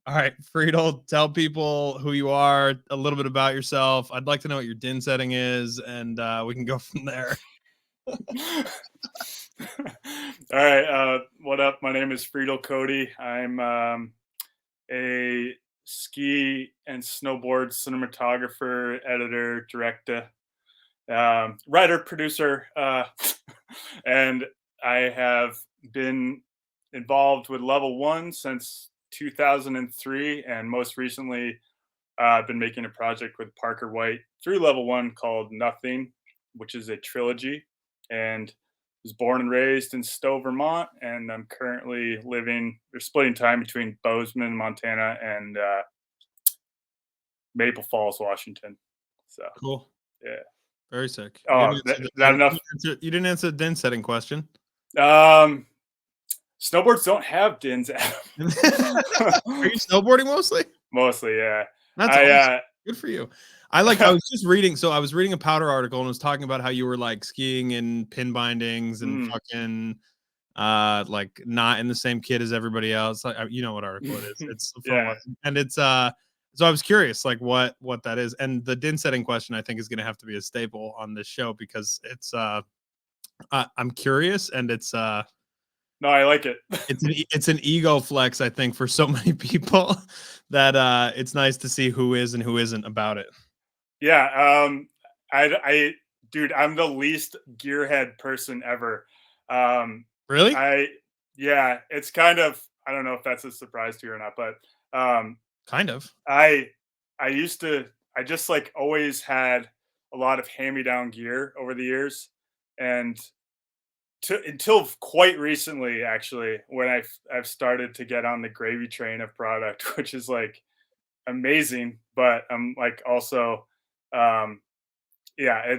All right, Friedel, tell people who you are, a little bit about yourself. I'd like to know what your DIN setting is, and we can go from there. All right, what up? My name is Freedle Coty. I'm a ski and snowboard cinematographer, editor, director, writer, producer, and I have been involved with Level One since 2003, and most recently, I've been making a project with Parker White through Level One called Nothing, which is a trilogy, and was born and raised in Stowe, Vermont, and I'm currently living or splitting time between Bozeman, Montana, and Maple Falls, Washington. So Cool. yeah. Very sick. You Oh, didn't answer the that enough? you didn't answer the DIN setting question. Um, Snowboards don't have DINs. Are you snowboarding mostly? Mostly, yeah. That's I awesome. Good for you. I was just reading, so I was reading a powder article and it was talking about how you were like skiing in pin bindings and fucking like not in the same kit as everybody else. Like you know what article it is. It's from yeah. and it's so I was curious like what that is. And the DIN setting question I think is gonna have to be a staple on this show because it's I'm curious and it's No, I like it. it's an ego flex, I think, for so many people that it's nice to see who is and who isn't about it. Yeah, dude, I'm the least gearhead person ever. Um, Really? I, yeah, it's kind of, I don't know if that's a surprise to you or not, but um, Kind of. I, I used to, I just like always had a lot of hand-me-down gear over the years, and until quite recently, actually, when I've started to get on the gravy train of product, which is like amazing, but I'm like also, um, yeah,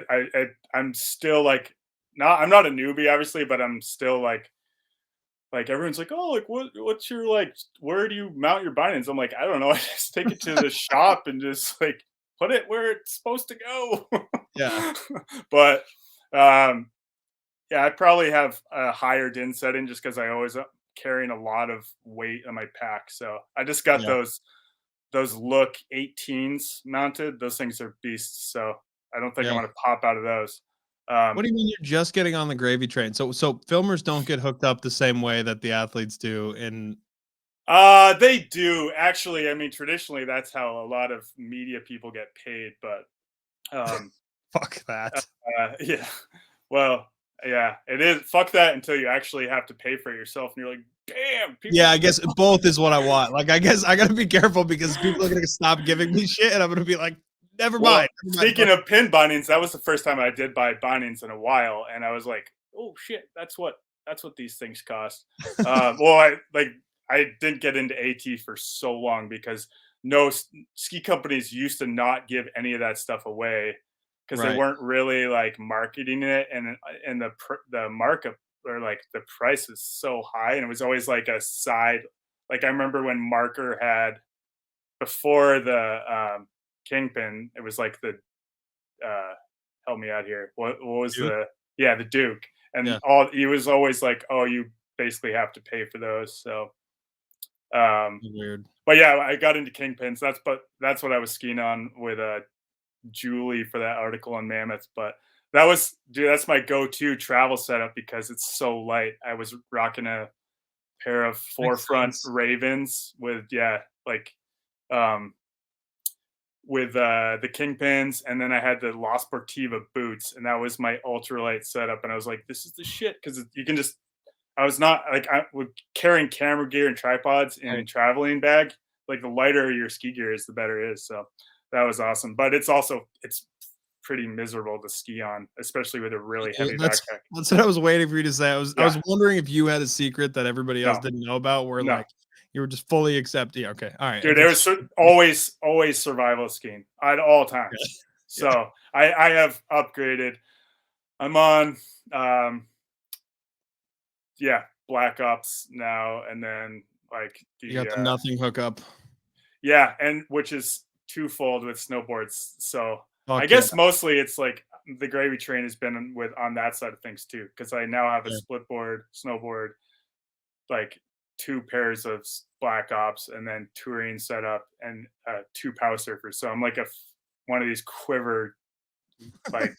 I'm still like not I'm not a newbie obviously, but I'm still like everyone's like, oh, like what's your like where do you mount your bindings? I'm like, I don't know. I just take it to the shop and just like put it where it's supposed to go. Yeah. But um yeah, I probably have a higher DIN setting just because I always carrying a lot of weight on my pack. So I just got Yeah. those Look 18s mounted. Those things are beasts. So I don't think I'm Yeah. gonna pop out of those. What Um, do you mean you're just getting on the gravy train? So filmers don't get hooked up the same way that the athletes do in they do actually. I mean, traditionally, that's how a lot of media people get paid. But um, fuck that. yeah, well, yeah, it is. Fuck that until you actually have to pay for it yourself, and you're like, damn, Yeah, people. I guess both is what I want. Like I guess I gotta be careful because people are gonna stop giving me shit and I'm gonna be like, never Well, mind. Never mind. speaking of pin bindings, that was the first time I did buy bindings in a while, and I was like, "Oh shit, that's what these things cost." Well, I didn't get into AT for so long because no ski companies used to not give any of that stuff away because they Right. weren't really like marketing it, and the markup or like the price was so high, and it was always like a side. Like I remember when Marker had before the Kingpin, it was like the help me out here. What was Duke? the yeah, the Duke. And Yeah. all he was always like, "Oh, you basically have to pay for those." So um Weird. but yeah, I got into Kingpins. That's what I was skiing on with Julie for that article on Mammoth. But that was dude, that's my go-to travel setup because it's so light. I was rocking a pair of Makes forefront sense. Ravens with like um with the Kingpins, and then I had the La Sportiva boots, and that was my ultralight setup. And I was like, "This is the shit," because you can just. I was not like I with carrying camera gear and tripods Right. in traveling bag. Like the lighter your ski gear is, the better it is. So that was awesome. But it's pretty miserable to ski on, especially with a really Yeah, heavy that's backpack. that's what I was waiting for you to say. I Yeah, was wondering if you had a secret that everybody else no, didn't know about, where no, like you were just fully accepting. Yeah, okay, all right. dude. If There it's was always survival skiing at all yeah, times. yeah. So I have upgraded. I'm on yeah, Black Ops now, and then like You got the the nothing hookup. yeah, and which is twofold with snowboards. So I Fuck yeah, guess mostly it's like the gravy train has been with on that side of things too, because I now have a yeah. split board, snowboard, like 2 pairs of Black Ops and then touring setup and 2 power surfers. So I'm like one of these quiver like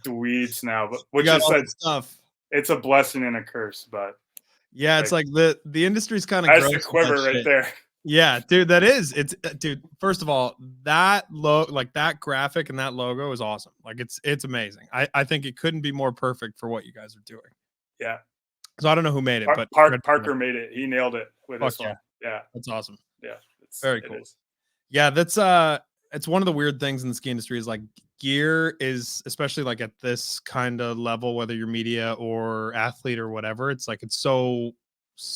dweebs now, but You which got is all like the stuff. it's a blessing and a curse, but Yeah, it's like the industry's kind of that's gross the with that quiver right shit. there. Yeah, dude, that is. It's dude, first of all, that like that graphic and that logo is awesome. Like it's amazing. I think it couldn't be more perfect for what you guys are doing. Yeah. So I don't know who made it, but Parker made it. He nailed it with fuck this yeah. one. Yeah. That's awesome. Yeah. Very It cool. is. Yeah, that's it's one of the weird things in the ski industry is like gear is, especially like at this kind of level, whether you're media or athlete or whatever, it's like it's so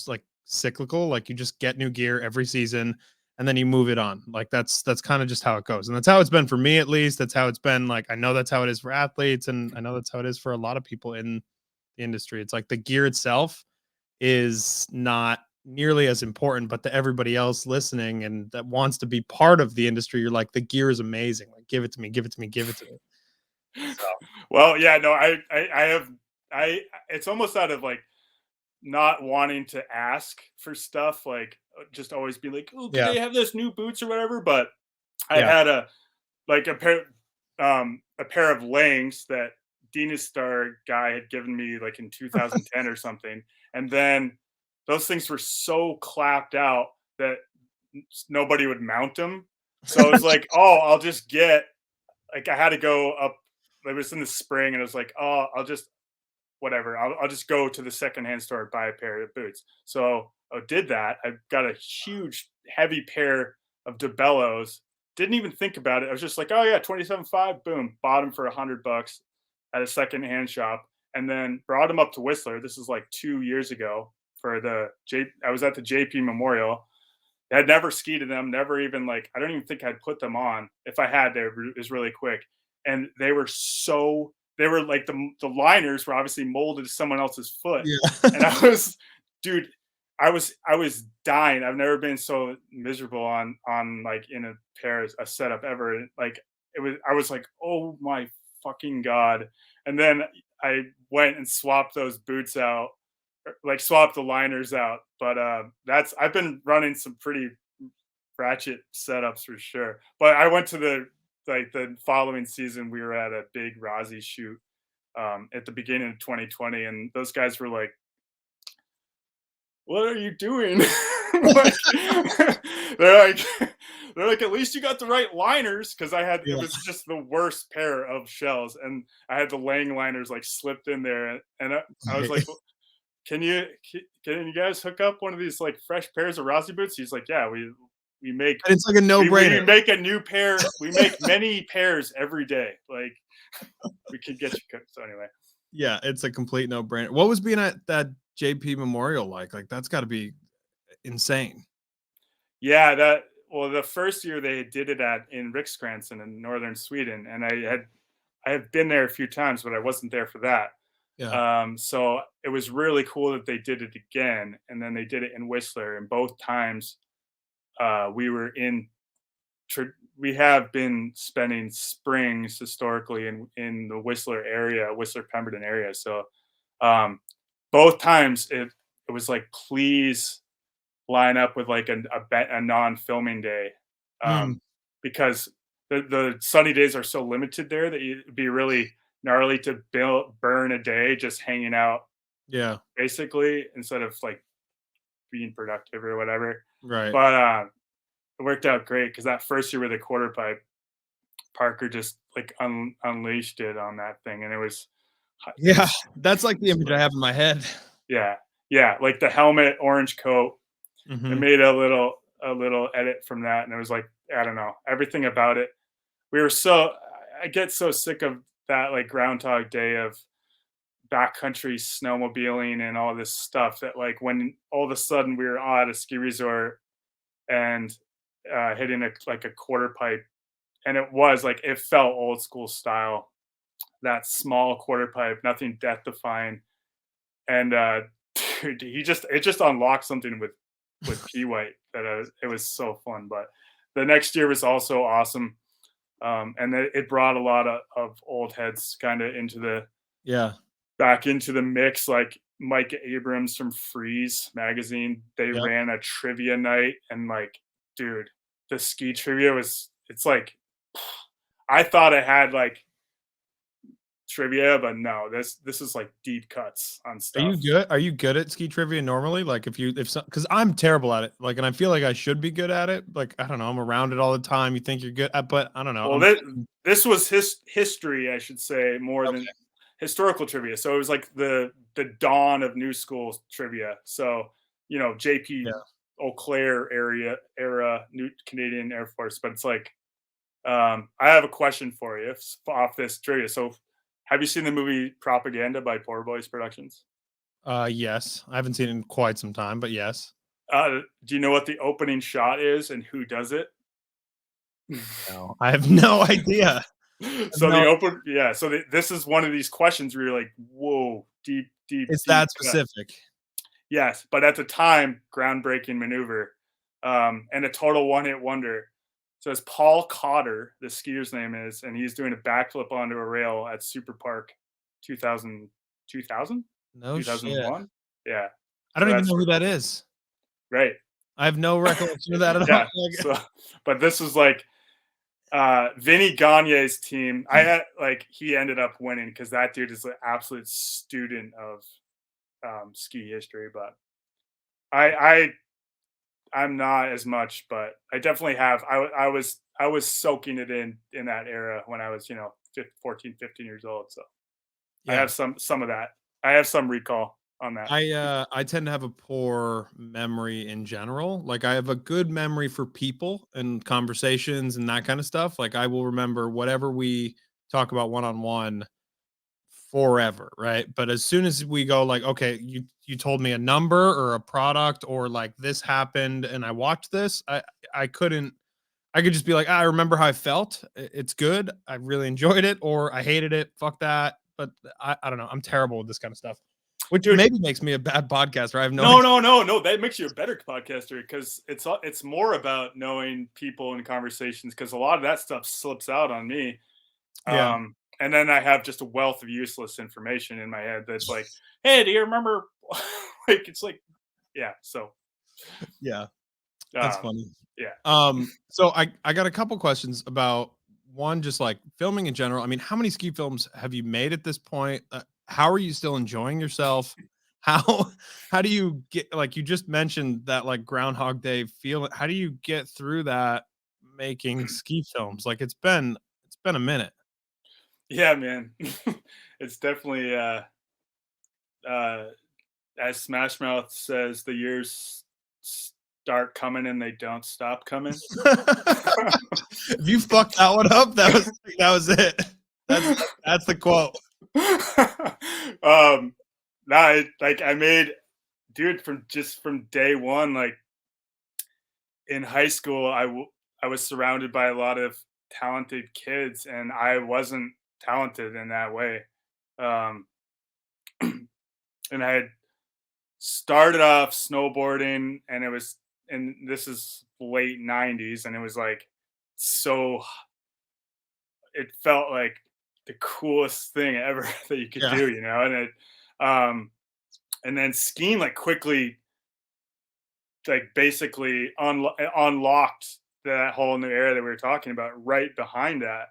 like cyclical. Like you just get new gear every season and then you move it on. Like that's kind of just how it goes. And that's how it's been for me, at least. That's how it's been. Like I know that's how it is for athletes, and I know that's how it is for a lot of people in the industry. It's like the gear itself is not nearly as important, but to everybody else listening and that wants to be part of the industry, you're like, the gear is amazing. Like, give it to me, give it to me, give it to me. So Well, yeah, no, I have it's almost out of like not wanting to ask for stuff, like just always be like, oh, can yeah, they have this new boots or whatever? But I yeah. had a pair of Langs that Star guy had given me like in 2010 or something. And then those things were so clapped out that nobody would mount them. So I was like, oh, I'll just get like I had to go up. It was in the spring, and I was like, oh, I'll just whatever. I'll just go to the secondhand store and buy a pair of boots. So I did that. I got a huge, heavy pair of DeBellos. Didn't even think about it. I was just like, oh yeah, 27.5, boom, bought them for $100 at a secondhand shop, and then brought them up to Whistler. This is like 2 years ago for I was at the JP Memorial. I had never skied in them, never even like I don't even think I'd put them on. If I had, it was really quick. And they were like the liners were obviously molded to someone else's foot. Yeah. And dude, I was dying. I've never been so miserable on like in a setup ever. Like I was like, oh my fucking God. And then I went and swapped those boots out, like swap the liners out. But I've been running some pretty ratchet setups for sure. But I went to the following season, we were at a big Rossi shoot at the beginning of 2020, and those guys were like, "What are you doing?" like, they're like, they're like, "At least you got the right liners," because it Yeah. was just the worst pair of shells, and I had the Lang liners like slipped in there, and I was like, can you guys hook up one of these like fresh pairs of Rossi boots? He's like, yeah, we make And it's like a we no-brainer. make a new pair. We make many pairs every day. Like we can get you cooked. So anyway, Yeah, it's a complete no-brainer. What was being at that JP Memorial like? Like that's got to be insane. yeah, the first year they did it in Riksgränsen in northern Sweden, and I had been there a few times, but I wasn't there for that. Yeah. So it was really cool that they did it again, and then they did it in Whistler, and both times we were we have been spending springs historically in the Whistler area, Whistler Pemberton area. So both times it was like, please line up with like a non-filming day, Mm, because the sunny days are so limited there that it'd be really gnarly to burn a day just hanging out yeah. basically instead of like being productive or whatever. Right. But it worked out great because that first year with the quarter pipe, Parker just like unleashed it on that thing, and it Yeah. was That's like the image I have in my head. yeah, yeah, like the helmet, orange coat. I Hmm. made a little edit from that, and it was like I don't know everything about it. We were so I get so sick of that like Groundhog Day of backcountry snowmobiling and all this stuff that like when all of a sudden we were at a ski resort and hitting like a quarter pipe, and it was like it felt old school style, that small quarter pipe, nothing death defying, and dude, it just unlocked something with P White that it was so fun. But the next year was also awesome, and it brought a lot of old heads kind of into Yeah. back into the mix, like Mike Abrams from Freeze magazine, they Yep. ran a trivia night, and like, dude, the ski trivia was it's like I thought it had like trivia, but no, this is like deep cuts on Are you stuff. good? Are you good at ski trivia normally? Like if some, because I'm terrible at it. Like, and I feel like I should be good at it. Like, I don't know, I'm around it all the time. You think you're good at, but I don't know. Well, this was history, I should say, more than Okay. historical trivia. So it was like the dawn of new school trivia. So Yeah. JP Eau Claire era new Canadian Air Force. But it's like I have a question for you off this trivia. So have you seen the movie Propaganda by Poor Boys Productions? Yes. I haven't seen it in quite some time, but yes. Do you know what the opening shot is and who does it? No, I have no idea. I have So no. this is one of these questions where you're like, whoa, deep, deep, It's deep that cut. specific. Yes, but at the time, groundbreaking maneuver, and a total one-hit wonder. So it's Paul Cotter, the skier's name is, and he's doing a backflip onto a rail at Super Park 2000, 2000, No shit. 2001. Yeah, I so don't even that's know who that is. right. I have no recollection of that at all. Yeah. So, but this was like Vinny Gagne's team. I had like he ended up winning because that dude is an absolute student of ski history. But I I'm not as much, but I definitely have. I was soaking it in that era when I was 14, 15 years old. So I Yeah. have some of that. I have some recall on that. I tend to have a poor memory in general. Like I have a good memory for people and conversations and that kind of stuff. Like I will remember whatever we talk about one on one forever, right? But as soon as we go like, okay, you told me a number or a product or like this happened and I watched this, I couldn't. I could just be like, "Ah, I remember how I felt. It's good. I really enjoyed it, or I hated it. Fuck that." But I don't know. I'm terrible with this kind of stuff, which Dude, maybe makes me a bad podcaster. I have no no, idea. no, no, no. That makes you a better podcaster because it's more about knowing people and conversations because a lot of that stuff slips out on me. Yeah, And then I have just a wealth of useless information in my head that's like, hey, do you remember? Like it's like, yeah. So yeah, that's um, funny. yeah. So I got a couple questions about one, just like filming in general. I mean, how many ski films have you made at this point? How are you still enjoying yourself? How how do you get like you just mentioned that like Groundhog Day feel? How do you get through that making ski films? Like it's been a minute. Yeah, man. It's definitely uh as Smash Mouth says, the years start coming and they don't stop coming. If you fucked that one up, that was it. That's the quote. No, like I made dude from day one, like in high school, I was surrounded by a lot of talented kids, and I wasn't talented in that way. Um, and I had started off snowboarding, and this is late '90s, and it was like so. It felt like the coolest thing ever that you could Yeah. do, um, and then skiing like quickly like basically unlocked that whole new era that we were talking about right behind that.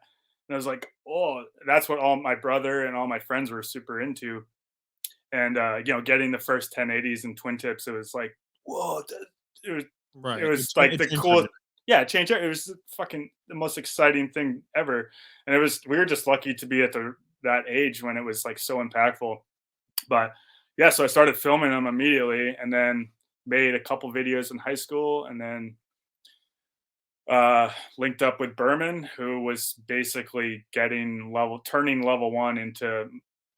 And I was like, oh, that's what all my brother and all my friends were super into. And getting the first 1080s and twin tips, it was like, whoa, it was it Right. was like It the changed coolest. everything. Yeah, it was fucking the most exciting thing ever. And we were just lucky to be at that age when it was like so impactful. But yeah, so I started filming them immediately and then made a couple videos in high school and then linked up with Berman, who was basically turning level one into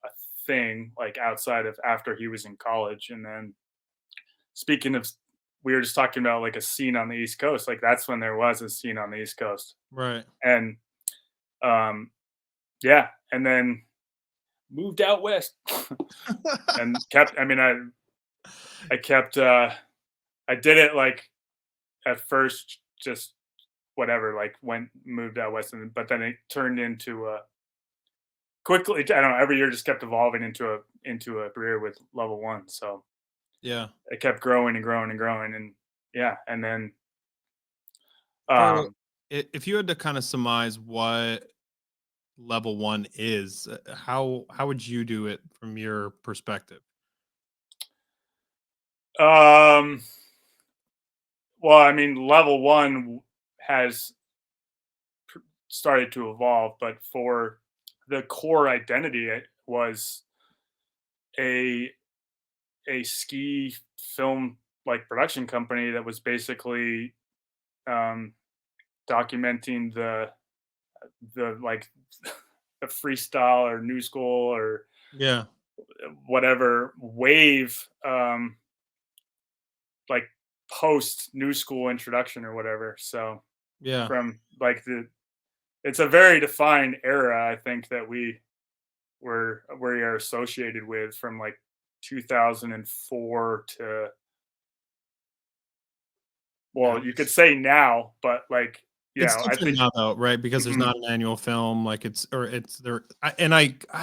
a thing like outside of after he was in college. And then speaking of, we were just talking about like a scene on the East Coast, like that's when there was a scene on the East Coast. Right. And um, yeah, and then moved out west and kept, I mean, I kept, I did it like at first, just whatever, like moved out west, but then it turned into quickly, I don't know, every year just kept evolving into a career with level one. So Yeah. it kept growing and growing and growing, and yeah, and then For um, if you had to kind of surmise what level one is, how would you do it from your perspective? um, well, I mean, level one has started to evolve, but for the core identity, it was a ski film like production company that was basically um, documenting the like the freestyle or new school or Yeah. whatever wave like post new school introduction or whatever. So Yeah. from like the it's a very defined era, I think, that we are associated with from like 2004 to, Yeah. well, you could say now, but like, It's yeah, I different think. now though, right? Because there's Mhm. not an annual film, like it's or it's there. I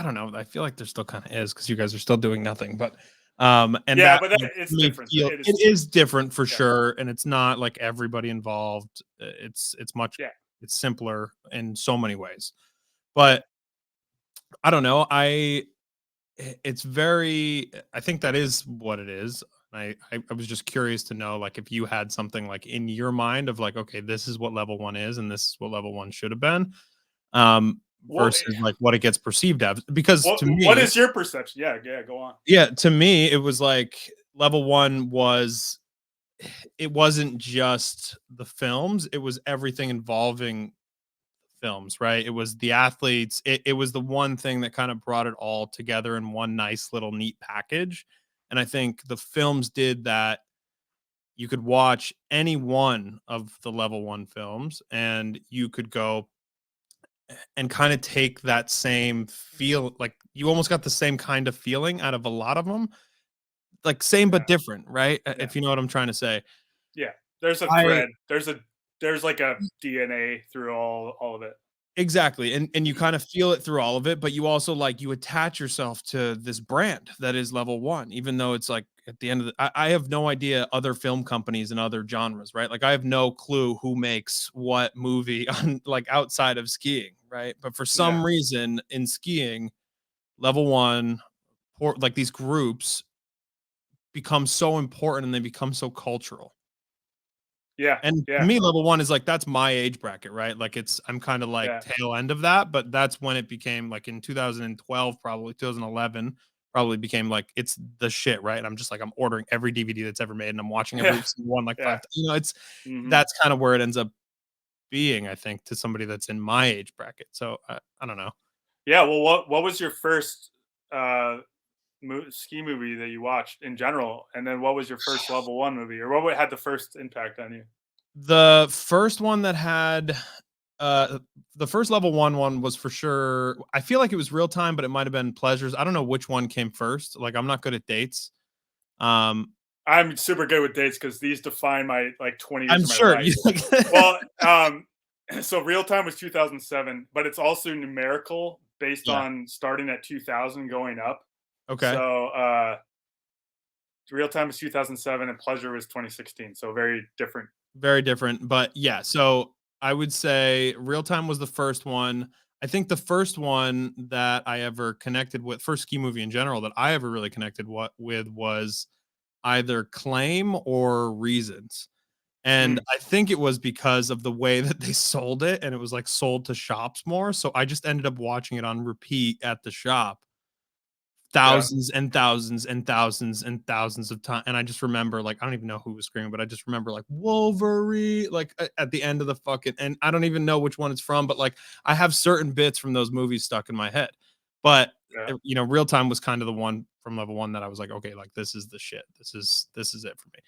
don't know. I feel like there still kind of is because you guys are still doing nothing. But and Yeah, that but that, like, it's to me different. feel It it is. is different for Yeah, sure, and it's not like everybody involved. It's much yeah, it's simpler in so many ways. yeah, But I don't know. It's very I think that is what it is. I was just curious to know, like, if you had something, like, in your mind of, like, "Okay, this is what level 1 is, and this is what level 1 should have been," well, versus, like, what it gets perceived as. Because to what me is your perception? Yeah, yeah, go on. yeah, to me, it was like level 1 was it wasn't just the films, it was everything involving films, right? It was the athletes. It was the one thing that kind of brought it all together in one nice little neat package. And I think the films did that. You could watch any one of the level one films and you could go and kind of take that same feel. Like you almost got the same kind of feeling out of a lot of them. Like same but Yeah, different, right? yeah, If you know what I'm trying to say. yeah. There's a I thread. There's like a DNA through all of it. Exactly, and you Mhm. kinda feel it through all of it, but you also, like, you attach yourself to this brand that is level 1, even though it's, like, at the end of the I have no idea other film companies and other genres, right? Like, I have no clue who makes what movie on like, outside of skiing, right? But for Yeah, some reason, in skiing, level 1, or like, these groups become so important and they become so cultural. yeah, And to yeah, me, level 1 is like, that's my age bracket, right? Like, I'm kinda like yeah, tail end of that, but that's when it became like in 2012, probably 2011, probably became like, it's the shit, right? And I'm just like, I'm ordering every DVD that's ever made, and I'm watching yeah, every single one like yeah. 5 it's Hmm. that's kinda where it ends up being, I think, to somebody that's in my age bracket. So, I don't know. Yeah. Well, what was your first uh ski movie that you watched in general, and then what was your first level one movie, or had the first impact on you? The first one that had Uh, the first level one was for sure. I feel like it was real time, but it might have been pleasures. I don't know which one came first. Like I'm not good at dates. Um, I'm super good with dates because these define my like 20 years I'm of my sure life. you like Well, so real time was 2007, but it's also numerical based yeah. on starting at 2000 going up. Okay. So real time was 2007 and pleasure was 2016. So very different. Very different, but yeah. So I would say real time was the first one. I think the first one that I ever connected with, first ski movie in general that I ever really connected with was either Claim or Reasons. And Mm, I think it was because of the way that they sold it, and it was, like, sold to shops more, so I just ended up watching it on repeat at the shop yeah, thousands and thousands and thousands and thousands of times. And I just remember, like, I don't even know who was screaming, but I just remember, like, "Wolverine," like, at the end of the fucking and I don't even know which one it's from, but, like, I have certain bits from those movies stuck in my head. But, yeah, Real Time was kind of the one from level 1 that I was like, "Okay, like, this is the shit. This is it for me."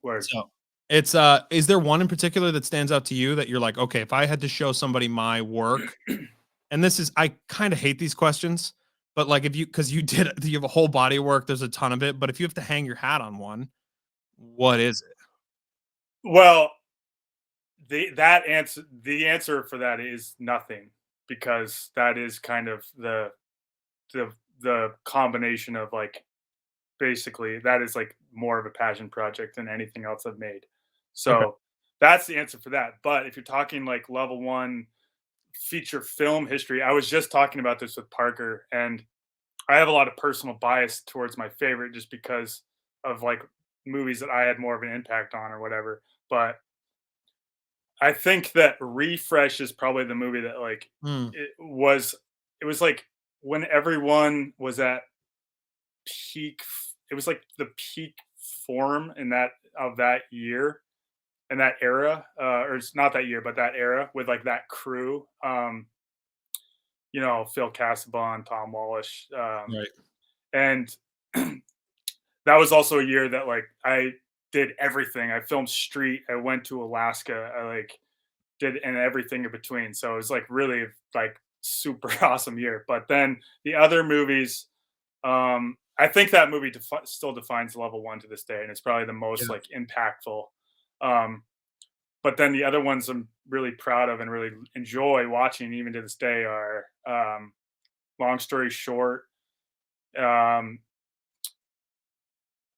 word. So, it's, is there one in particular that stands out to you that you're like, "Okay, if I had to show somebody my work," and this is I kinda hate these questions, but, like, if you because you have a whole body of work, there's a ton of it, but if you have to hang your hat on one, what is it? Well, the answer for that is nothing. because that is kind of the the combination of like basically that is like more of a passion project than anything else I've made. Okay. So that's the answer for that. But if you're talking like level one feature film history, I was just talking about this with Parker, and I have a lot of personal bias towards my favorite just because of like movies that I had more of an impact on or whatever. But I think that Refresh is probably the movie that like Mm, it was like when everyone was at peak it was like the peak form in that of that year and that era or it's not that year but that era with like that crew you know Phil Casabon, Tom Wallish right. and that was also a year that like I did everything. I filmed Street, I went to Alaska, I like did and everything in between. So it was like really like super awesome year. But then the other movies, I think that movie still defines level one to this day, and it's probably the most Yeah. like impactful. Um, but then the other ones I'm really proud of and really enjoy watching even to this day are Long Story Short, um,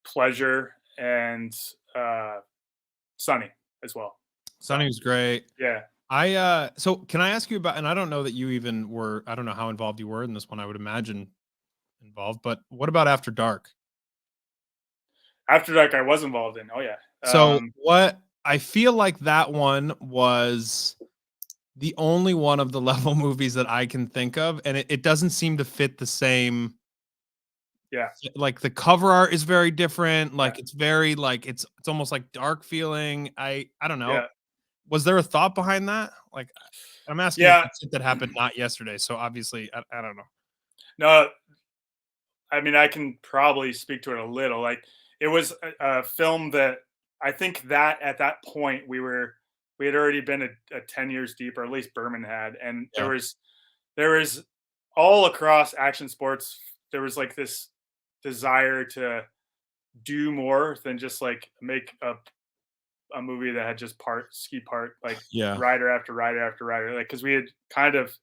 Pleasure, and uh, Sunny as well. So Sunny was great. yeah, So can I ask you about, and I don't know that you even were, I don't know how involved you were in this one. I would imagine involved, but what about After Dark? After Dark I was involved in. Oh yeah, So what I feel like that one was the only one of the level movies that I can think of, and it doesn't seem to fit the same. yeah, Like the cover art is very different. yeah, Like it's very like it's almost like dark feeling. I don't know. yeah, Was there a thought behind that? Like I'm asking yeah. about shit that happened not yesterday. So obviously I don't know. No, I mean, I can probably speak to it a little. Like, it was a film that I think that at that point we had already been a 10 years deep, or at least Berman had, and Yeah. there was all across action sports there was like this desire to do more than just like make a movie that had just ski part like Yeah. rider after rider after rider, like because we had kind of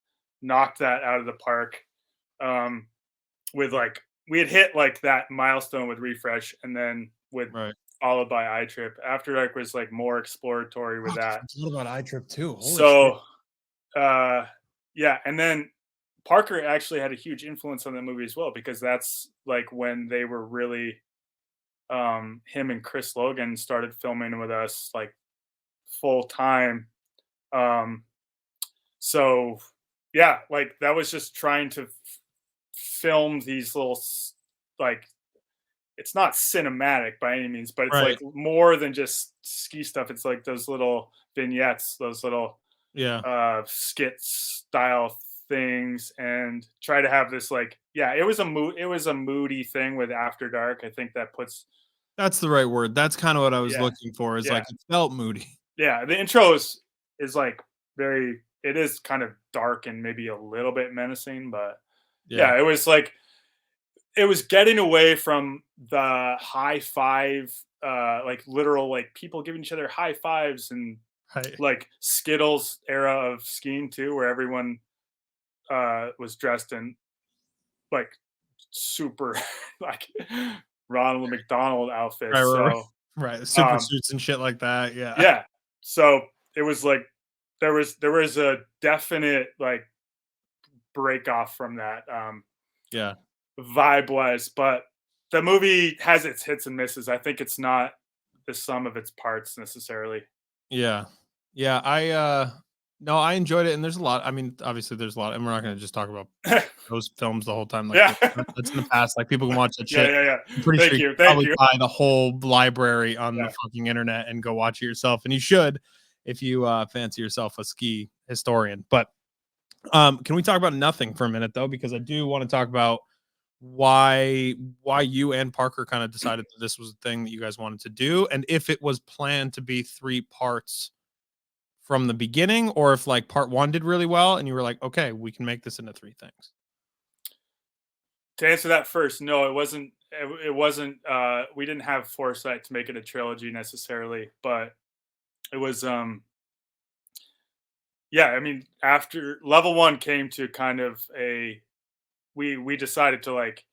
knocked that out of the park. Um, with like we had hit like that milestone with Refresh, and then with Right. followed by iTrip. After Dark was like more exploratory with Fuck, I that. forgot about iTrip too. Holy shit. So uh yeah, and then Parker actually had a huge influence on that movie as well because that's like when they were really him and Chris Logan started filming with us like full time. Um so yeah, like that was just trying to film these little like it's not cinematic by any means, but it's Right. like more than just ski stuff. It's like those little vignettes, those little Yeah. skit style things, and try to have this like yeah, it was a moody thing with After Dark. I think that puts That's the right word. That's kind of what I was yeah, looking for. Is yeah, like it felt moody. yeah. The intro is like very it is kind of dark and maybe a little bit menacing, but Yeah. yeah, it was like it was getting away from the high five like literal like people giving each other high fives and Right. like Skittles era of skiing too, where everyone was dressed in like super like Ronald McDonald Right. outfits. Right. Right. So Right. Super um suits and shit like that. Yeah. yeah. So it was like there was a definite like break off from that Yeah. vibe wise, but the movie has its hits and misses. I think it's not the sum of its parts necessarily. Yeah. Yeah. No, I enjoyed it, and there's a lot. I mean, obviously, there's a lot, and we're not going to just talk about those films the whole time. Like Yeah. that's in the past. Like people can watch that Yeah, shit. yeah, yeah. I'm pretty sure Thank you you. could Thank probably you. buy the whole library on the Yeah. fucking internet and go watch it yourself, and you should if you fancy yourself a ski historian. But can we talk about nothing for a minute though? Because I do want to talk about why you and Parker kind of decided that this was a thing that you guys wanted to do, and if it was planned to be 3 parts from the beginning, or if like part one did really well and you were like, okay, we can make this into 3 things. To answer that first, no, it wasn't it wasn't we didn't have foresight to make it a trilogy necessarily, but it was yeah, I mean, after level 1 came to kind of a we decided to, like,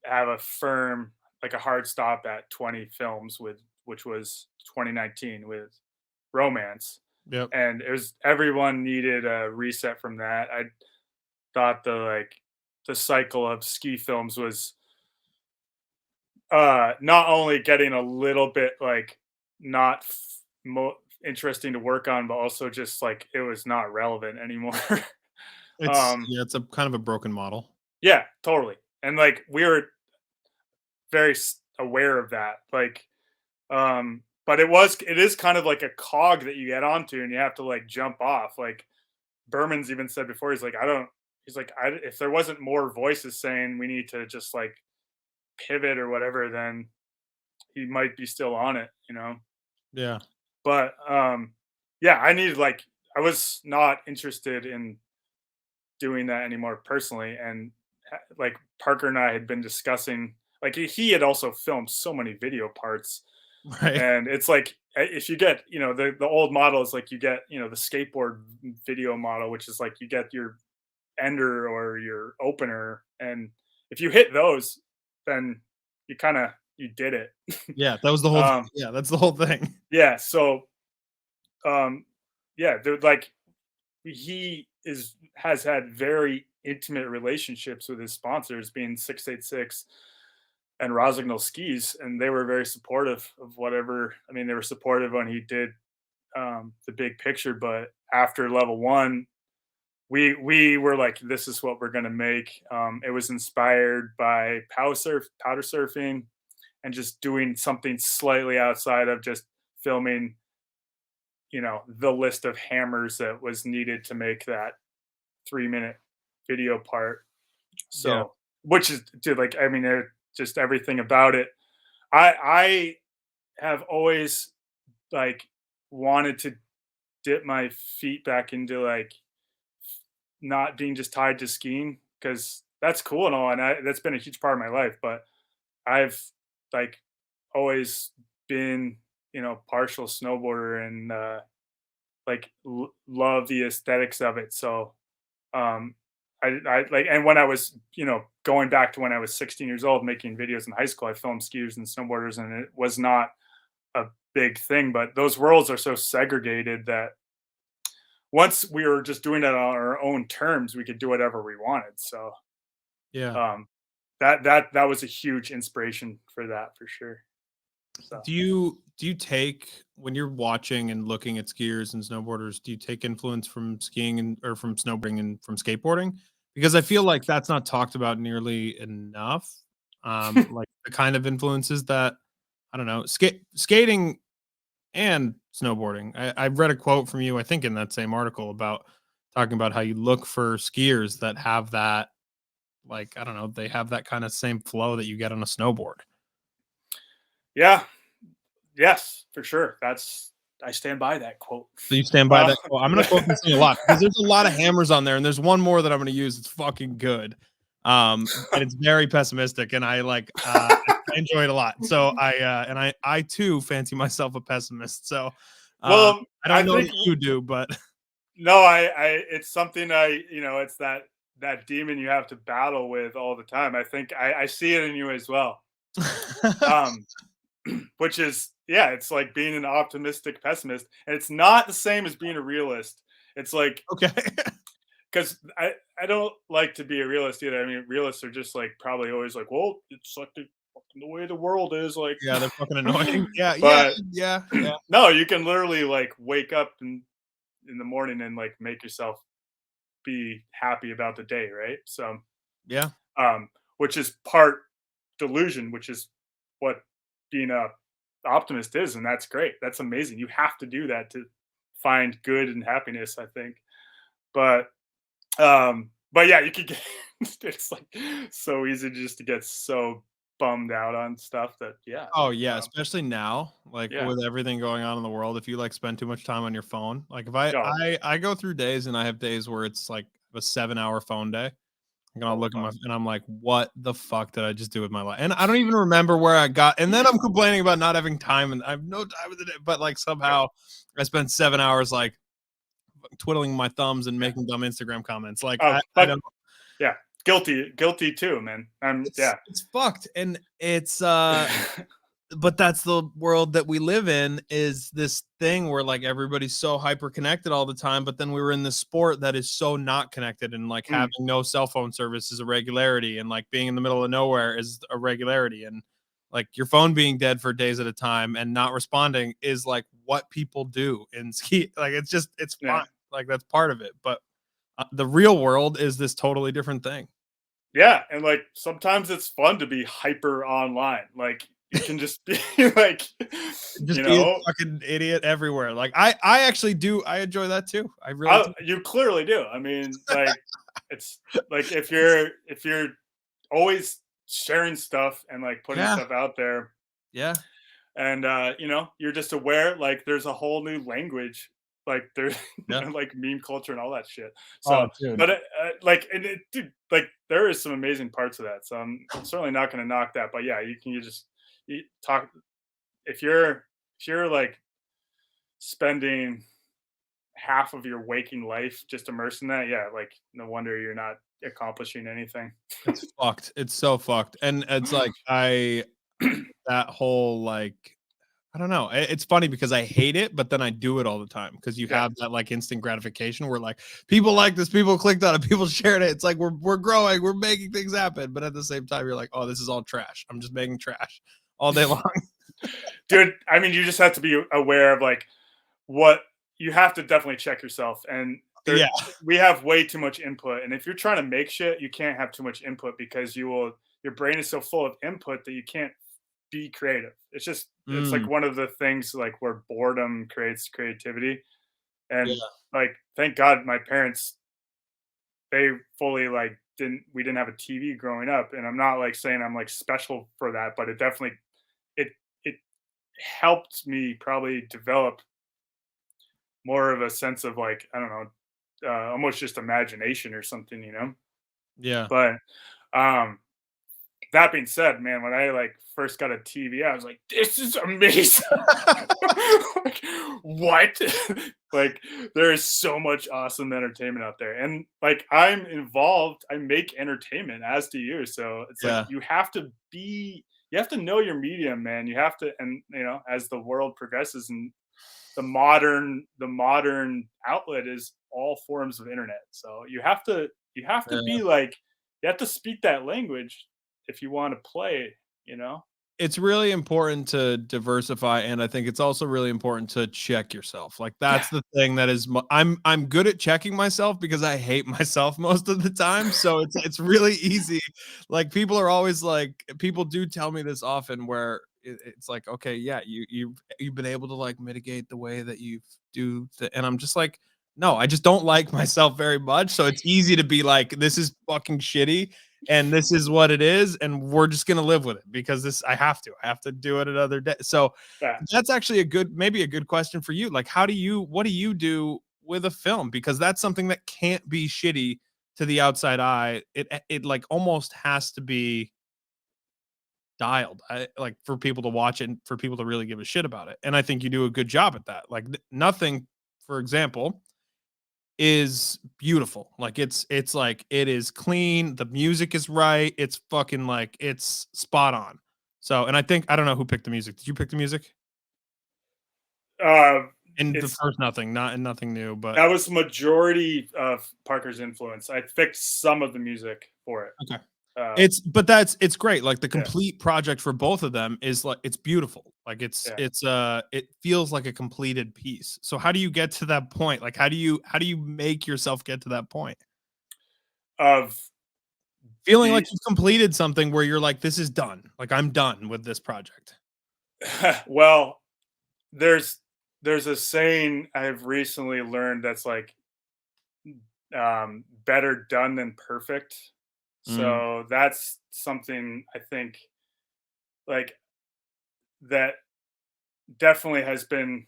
have a firm like, a hard stop at 20 films with which was 2019 with Romance, Yep. and it was everyone needed a reset from that. I thought the cycle of ski films was, not only getting a little bit, like, not interesting to work on, but also just, like, it was not relevant anymore. It's Um, yeah, it's a kind of a broken model. yeah, totally, and, like, we were very aware of that, like, but it is kind of like a cog that you get onto and you have to, like, jump off. Like, Berman's even said before, he's like, if there wasn't more voices saying we need to just, like, pivot or whatever, then he might be still on it, you know? Yeah. But, yeah, I was not interested in doing that anymore personally, and, like, Parker and I had been discussing like, he had also filmed so many video parts, Right. and it's like, if you get, the old model is like you get, the skateboard video model, which is like you get your ender or your opener, and if you hit those, then you did it. Yeah, that was the whole Um, yeah, that's the whole thing. yeah, so, um, yeah, they're like he is has had very intimate relationships with his sponsors, being 686 and Rosignol Skis, and they were very supportive of whatever. I mean, they were supportive when he did, the big picture, but after level 1, we were like, this is what we're gonna make. It was inspired by powder surfing, and just doing something slightly outside of just filming, the list of hammers that was needed to make that 3-minute video part. Yeah. So, which is, dude, like, I mean, just everything about it. I have always, like, wanted to dip my feet back into, like, not being just tied to skiing, because that's cool and all, and that's been a huge part of my life. But I've, like, always been, partial snowboarder, and, like, love the aesthetics of it. So, um, I like, and when I was, going back to when I was 16 years old making videos in high school, I filmed skiers and snowboarders, and it was not a big thing. But those worlds are so segregated that once we were just doing it on our own terms, we could do whatever we wanted. So, Yeah. um, that was a huge inspiration for that, for sure. So, Do you take when you're watching and looking at skiers and snowboarders, do you take influence from skiing and or from snowboarding and from skateboarding? Because I feel like that's not talked about nearly enough. Like the kind of influences that I don't know, skating and snowboarding. I've read a quote from you, I think in that same article about talking about how you look for skiers that have that, like, I don't know, they have that kind of same flow that you get on a snowboard. yeah, yes, for sure. I stand by that quote. So you stand by Uh, that quote. I'm gonna quote this thing a lot because there's a lot of hammers on there, and there's one more that I'm gonna use. It's fucking good. And it's very pessimistic, and I enjoy it a lot. So I too fancy myself a pessimist. So well, I I don't know think that you do, but no, it's something it's that demon you have to battle with all the time. I think I see it in you as well. Um, which is, yeah, it's like being an optimistic pessimist, and it's not the same as being a realist. It's like, okay. because I don't like to be a realist either. I mean, realists are just like probably always like, well, it's like the way the world is, like. Yeah, they're fucking annoying. Yeah, yeah, But yeah, yeah, no, you can literally, like, wake up in the morning and, like, make yourself be happy about the day, right? So, yeah, which is part delusion, which is what being a optimist is, and that's great. That's amazing. You have to do that to find good and happiness, I think. But yeah, you could get it's like so easy just to get so bummed out on stuff that, yeah. Oh yeah, Um, especially now, like yeah. with everything going on in the world, if you like spend too much time on your phone, like if I Oh, I I go through days and I have days where it's like a 7-hour phone day, and I'll oh look at my fuck. and I'm like, what the fuck did I just do with my life? And I don't even remember where I got. And then I'm complaining about not having time, and I have no time with it. But like somehow I spent 7 hours like twiddling my thumbs and Yeah. making dumb Instagram comments. Like Oh, I but don't. yeah, guilty too, man. Yeah. It's fucked, and it's but that's the world that we live in, is this thing where like everybody's so hyper connected all the time, but then we were in this sport that is so not connected, and like Mm, having no cell phone service is a regularity, and like being in the middle of nowhere is a regularity, and like your phone being dead for days at a time and not responding is like what people do in ski. Like it's fine, yeah. like that's part of it, but the real world is this totally different thing. Yeah, and like sometimes it's fun to be hyper online. Like you can just be like, you Just be a know, fucking idiot everywhere. Like I actually do. I enjoy that too. I really do. you clearly do. I mean, like it's like if you're always sharing stuff and like putting Yeah. stuff out there, Yeah. and you're just aware like there's a whole new language, like there's Yeah. like meme culture and all that shit. Oh, So dude. but like dude, like there is some amazing parts of that, so I'm certainly not going to knock that, but yeah, you talk if you're like spending half of your waking life just immersed in that, yeah, like no wonder you're not accomplishing anything. It's fucked. It's so fucked. And it's like that whole like I don't know. It's funny because I hate it, but then I do it all the time because you Yeah, have that like instant gratification where like people like this, people clicked on it, people shared it. It's like we're growing, we're making things happen, but at the same time, you're like, oh, this is all trash. I'm just making trash all day long. dude, I mean, you just have to be aware of like what you have to definitely check yourself, and there Yeah. we have way too much input, and if you're trying to make shit you can't have too much input because your brain is so full of input that you can't be creative. It's like Mm, one of the things like where boredom creates creativity, and yeah. like thank god my parents, they fully like didn't have a TV growing up, and I'm not like saying I'm like special for that, but it definitely it it helped me probably develop more of a sense of like I don't know, almost just imagination or something, you know. Yeah. But um, that being said, man, when I like first got a TV, I was like, "This is amazing!" Like, what? Like, there is so much awesome entertainment out there, and like I'm involved. I make entertainment, as do you. So it's like Yeah. you have to know your medium, man. You have to, and as the world progresses and the modern outlet is all forms of internet. So you have to be like you have to speak that language if you want to play, you know? It's really important to diversify, and I think it's also really important to check yourself. Like Yeah. that's the thing that is I'm good at checking myself because I hate myself most of the time. So it's really easy. Like people do tell me this often where it's like, okay, yeah, you've been able to like mitigate the way that you do and I'm just like, no, I just don't like myself very much. So it's easy to be like, this is fucking shitty and this is what it is and we're just going to live with it because this I have to do it another day. So Yeah. that's actually maybe a good question for you. Like what do you do with a film, because that's something that can't be shitty to the outside eye. It like almost has to be dialed, like for people to watch it and for people to really give a shit about it, and I think you do a good job at that. Like nothing, for example, is beautiful. Like it's like it is clean, the music is right, it's fucking like it's spot on. So, and I think I don't know who picked the music. Did you pick the music? Uh, In the it's first Nothing, not in Nothing New, but that was majority of Parker's influence. I fixed some of the music for it. okay. Uh, It's great. Like the yeah, complete project for both of them is like it's beautiful. Like yeah. it feels like a completed piece. So how do you get to that point? Like how do you make yourself get to that point? Of Feeling like these, you've completed something where you're like, this is done. Like I'm done with this project. well, there's there's a saying I've recently learned that's like better done than perfect. Mm, So that's something I think like that definitely has been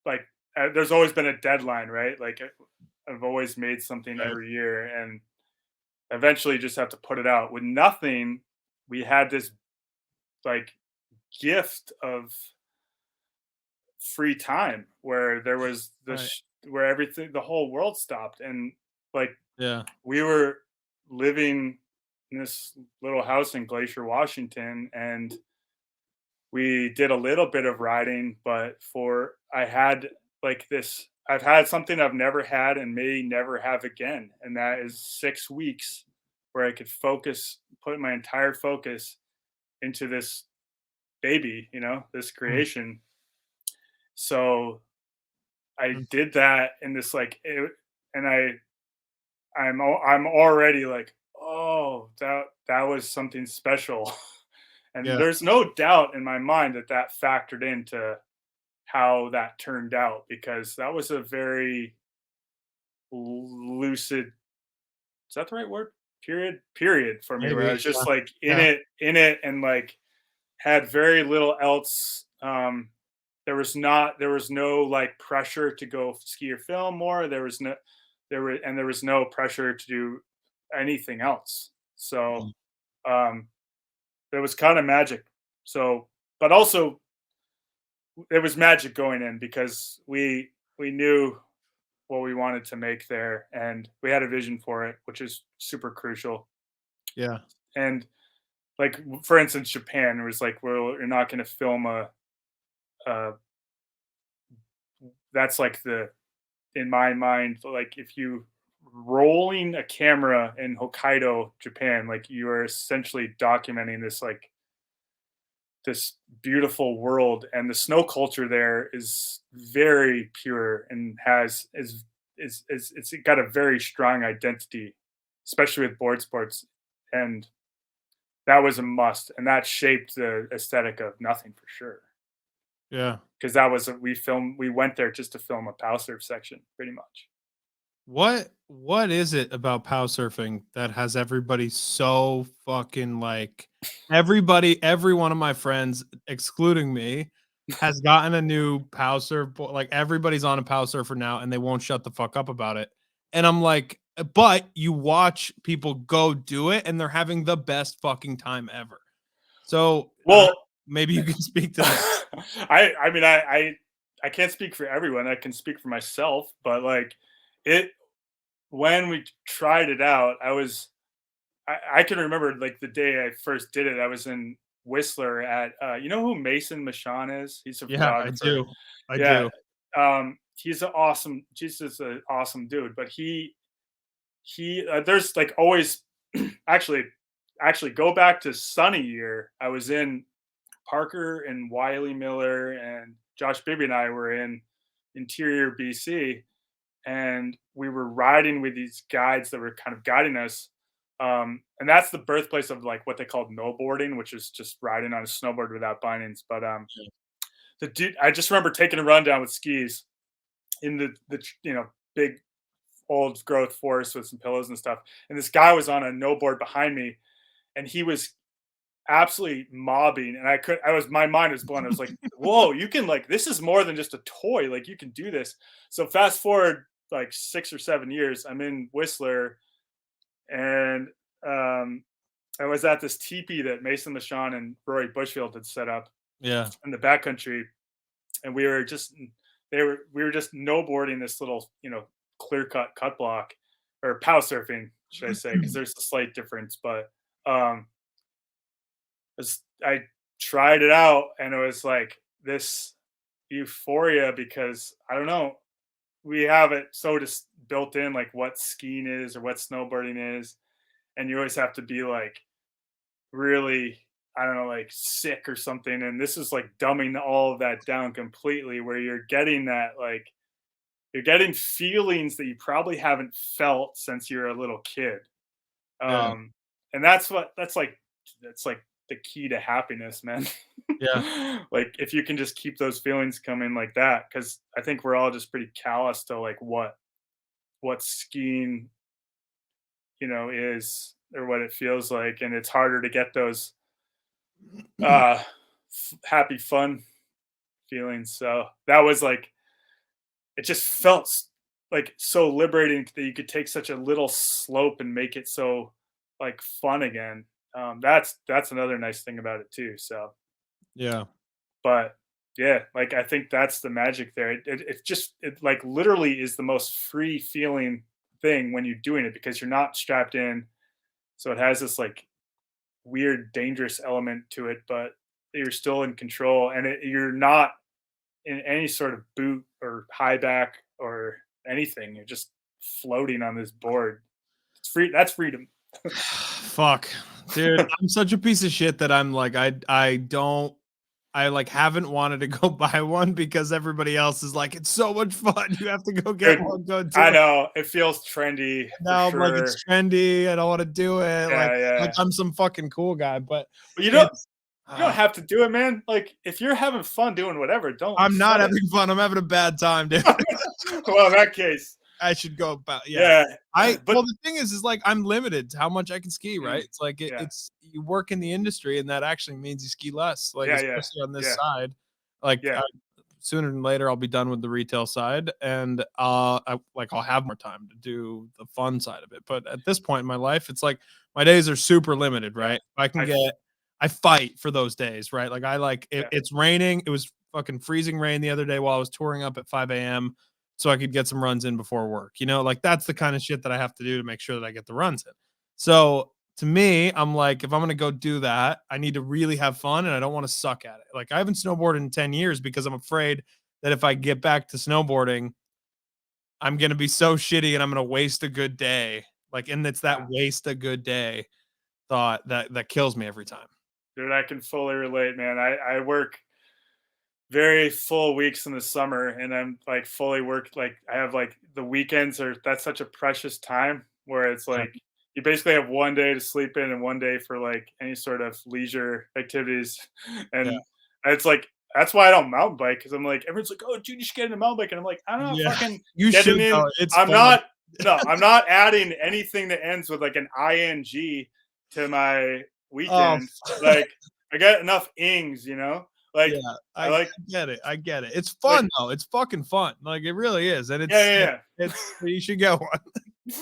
like there's always been a deadline, right? Like I've always made something right. every year, and eventually you just have to put it out. With Nothing, we had this like gift of free time where there was Right. where everything, the whole world stopped, and like Yeah. we were living in this little house in Glacier, Washington, and we did a little bit of riding, but for I had like this I've had something I've never had and may never have again, and that is 6 weeks where I could put my entire focus into this baby, this Mm, creation. So I mm, did that in this and I'm already like, oh, that was something special. And yeah. there's no doubt in my mind that that factored into how that turned out, because that was a very lucid, is that the right word? Period for me, where I Maybe. was just Yeah. like Yeah. in it, and like had very little else. There was no like pressure to go ski or film more. There was no pressure to do anything else. So Mm, um there was kind of magic. So, but also it was magic going in because we knew what we wanted to make there, and we had a vision for it, which is super crucial. yeah. And like for instance, Japan was like, well, you're not going to film a that's like the in my mind, like if you rolling a camera in Hokkaido, Japan, like you are essentially documenting this beautiful world, and the snow culture there is very pure and has is it's got a very strong identity, especially with board sports. And that was a must, and that shaped the aesthetic of Nothing for sure. Yeah. Because that was we went there just to film a pow surf section, pretty much. What is it about pow surfing that has everybody so fucking like every one of my friends, excluding me, has gotten a new pow surf like everybody's on a pow surfer now and they won't shut the fuck up about it. And I'm like, but you watch people go do it and they're having the best fucking time ever. So I don't know, Well, maybe you can speak to that. I mean I can't speak for everyone. I can speak for myself, but like it when we tried it out, I can remember like the day I first did it. I was in Whistler at you know who Mason Michon is? He's a Yeah, I photographer. do. I Yeah. do. He's an awesome, Jesus, an awesome dude. But there's like always actually go back to Sunny year. I was in Parker and Wiley Miller and Josh Bibby and I were in interior BC, and we were riding with these guides that were kind of guiding us. And that's the birthplace of like what they called no boarding, which is just riding on a snowboard without bindings. But the dude, I just remember taking a run down with skis in the big old growth forest with some pillows and stuff. And this guy was on a no board behind me, and he was absolutely mobbing. And my mind was blown. I was like, whoa, you can like, this is more than just a toy. Like you can do this. So fast forward like 6 or 7 years, I'm in Whistler, and um, I was at this teepee that Mason LaShawn and Rory Bushfield had set up Yeah. in the backcountry, and we were just no boarding this little clear cut block, or pow surfing, should I say, because there's a slight difference. But um, I tried it out, and it was like this euphoria, because I don't know, we have it so just built in like what skiing is or what snowboarding is, and you always have to be like really, I don't know, like sick or something. And this is like dumbing all of that down completely, where you're getting that like you're getting feelings that you probably haven't felt since you're a little kid. Yeah. Um, and that's like the key to happiness, man. Yeah. Like if you can just keep those feelings coming like that, because I think we're all just pretty callous to like what skiing, is, or what it feels like, and it's harder to get those uh happy fun feelings. So that was like, it just felt like so liberating that you could take such a little slope and make it so like fun again. That's another nice thing about it too. So, Yeah. but Yeah, like, I think that's the magic there. It just it, like, literally is the most free feeling thing when you're doing it because you're not strapped in, so it has this, like, weird dangerous element to it, but you're still in control, and you're not in any sort of boot or high back or anything. You're just floating on this board. It's free. That's freedom. Fuck, dude, I'm such a piece of shit that I'm like, I don't, I like haven't wanted to go buy one because everybody else is like, it's so much fun. You have to go get Dude, one. Go do I it. know it feels trendy for Now I'm like, it's sure. trendy. I don't want to do it. Yeah, Like yeah. I'm some fucking cool guy, but But it's. you don't have to do it, man. Like if you're having fun doing whatever, don't I'm not sweat it. having fun. I'm having a bad time, dude. Well, in that case, I should go about, yeah. yeah. Well, But the thing is like I'm limited to how much I can ski, right? mm, It's like yeah, it's you work in the industry, and that actually means you ski less, like yeah, yeah, especially on this yeah, side. Like yeah, sooner than later, I'll be done with the retail side, and I'll have more time to do the fun side of it. But at this point in my life, it's like my days are super limited, yeah. right? I can I get, I fight for those days, right? Like I like yeah, it's raining. It was fucking freezing rain the other day while I was touring up at 5 a.m. so I could get some runs in before work. You know, like that's the kind of shit that I have to do to make sure that I get the runs in. So to me, I'm like, if I'm gonna go do that, I need to really have fun and I don't want to suck at it. Like I haven't snowboarded in 10 years because I'm afraid that if I get back to snowboarding, I'm gonna be so shitty and I'm gonna waste a good day. Like, and it's that yeah. waste a good day thought that kills me every time. Dude, I can fully relate, man. I work very full weeks in the summer, and I'm like fully worked. Like I have like the weekends are that's such a precious time where it's Yeah. like you basically have one day to sleep in and one day for like any sort of leisure activities, Yeah. and it's like that's why I don't mountain bike because I'm like everyone's like, oh, dude, you should get into mountain bike, and I'm like, I'm not Yeah. fucking You getting should in. though. It's I'm fun. not. No, I'm not adding anything that ends with like an ing to my Oh, weekend. Like I got enough ings, you know. yeah, Like I I like get it, I get it. It's like fun though, it's fucking fun, like, it really is, and yeah, it's yeah, it's you should get one. yeah.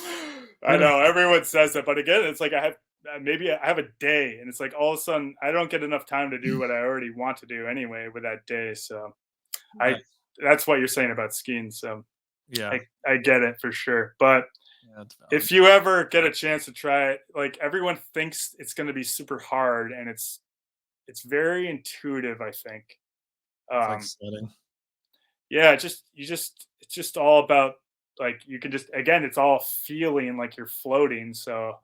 I You're know everyone says that, but again, it's like I have maybe I have a day, and it's like all of a sudden I don't get enough time to do what I already want to do anyway with that day. So I Nice. that's what you're saying about skiing. So Yeah, I get it for sure. But yeah, that's valid. if you ever get a chance to try it, like everyone thinks it's going to be super hard, and it's very intuitive. I think. It's like Um, sledding. yeah, just it's just all about like you can just again, it's all feeling like you're floating. So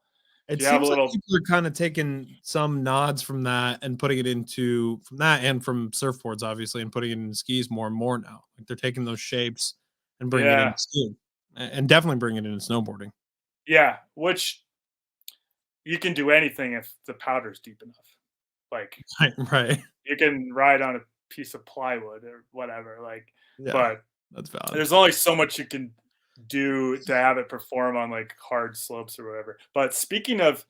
if It you have a seems like little people are kinda taking some nods from that and putting it into from that and from surfboards, obviously, and putting it into skis more and more now. Like, they're taking those shapes and bringing it yeah, into skiing, and definitely bringing it into snowboarding. yeah, which you can do anything if the powder's deep enough. Like Right, right. you can ride on a piece of plywood or whatever, like, Yeah, but that's valid. there's only so much you can do to have it perform on like hard slopes or whatever. But speaking of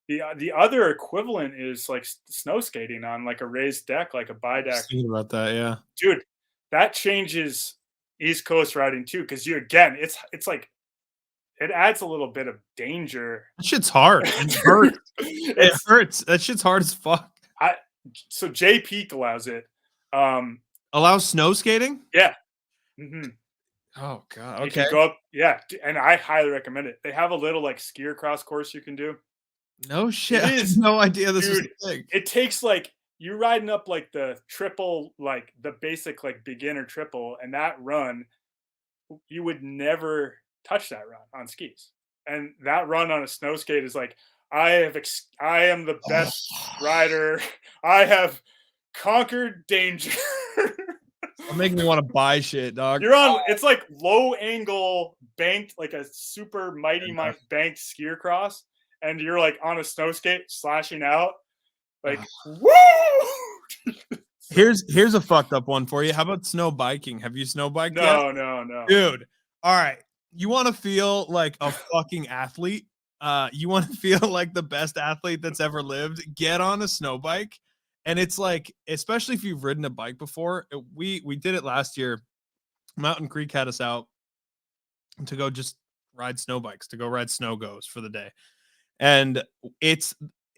the other equivalent is like snow skating on like a raised deck, like a Just bideck. thinking about that, yeah. Dude, that changes East Coast riding too, because you again, it's like it adds a little bit of danger. That shit's hard, and it hurts. It It's hurts. That shit's hard as fuck. I so J Peak allows it. Um, Allow snow skating? yeah. Mhm. Oh god, You okay. can go up, yeah, and I highly recommend it. They have a little like skier cross course you can do. No shit, It I had is, no idea this was dude. a thing. It takes like you riding up like the triple, like the basic like beginner triple, and that run you would never touch that run on skis. And that run on a snow skate is like I am the Oh, best rider. I have conquered danger. you're making me wanna buy shit, dog. You're on it's like low angle banked like a super mighty Yeah. banked skier cross and you're like on a snow skate slashing out Ugh. like woo. So Here's a fucked up one for you. How about snow biking? Have you snow biked yet? no, no, no. Dude, alright. You wanna feel like a fucking athlete? You wanna feel like the best athlete that's ever lived? Get on a snow bike, and it's like especially if you've ridden a bike before, we did it last year. Mountain Creek had us out to go just ride snow bikes, to go ride snow goes for the day. And it's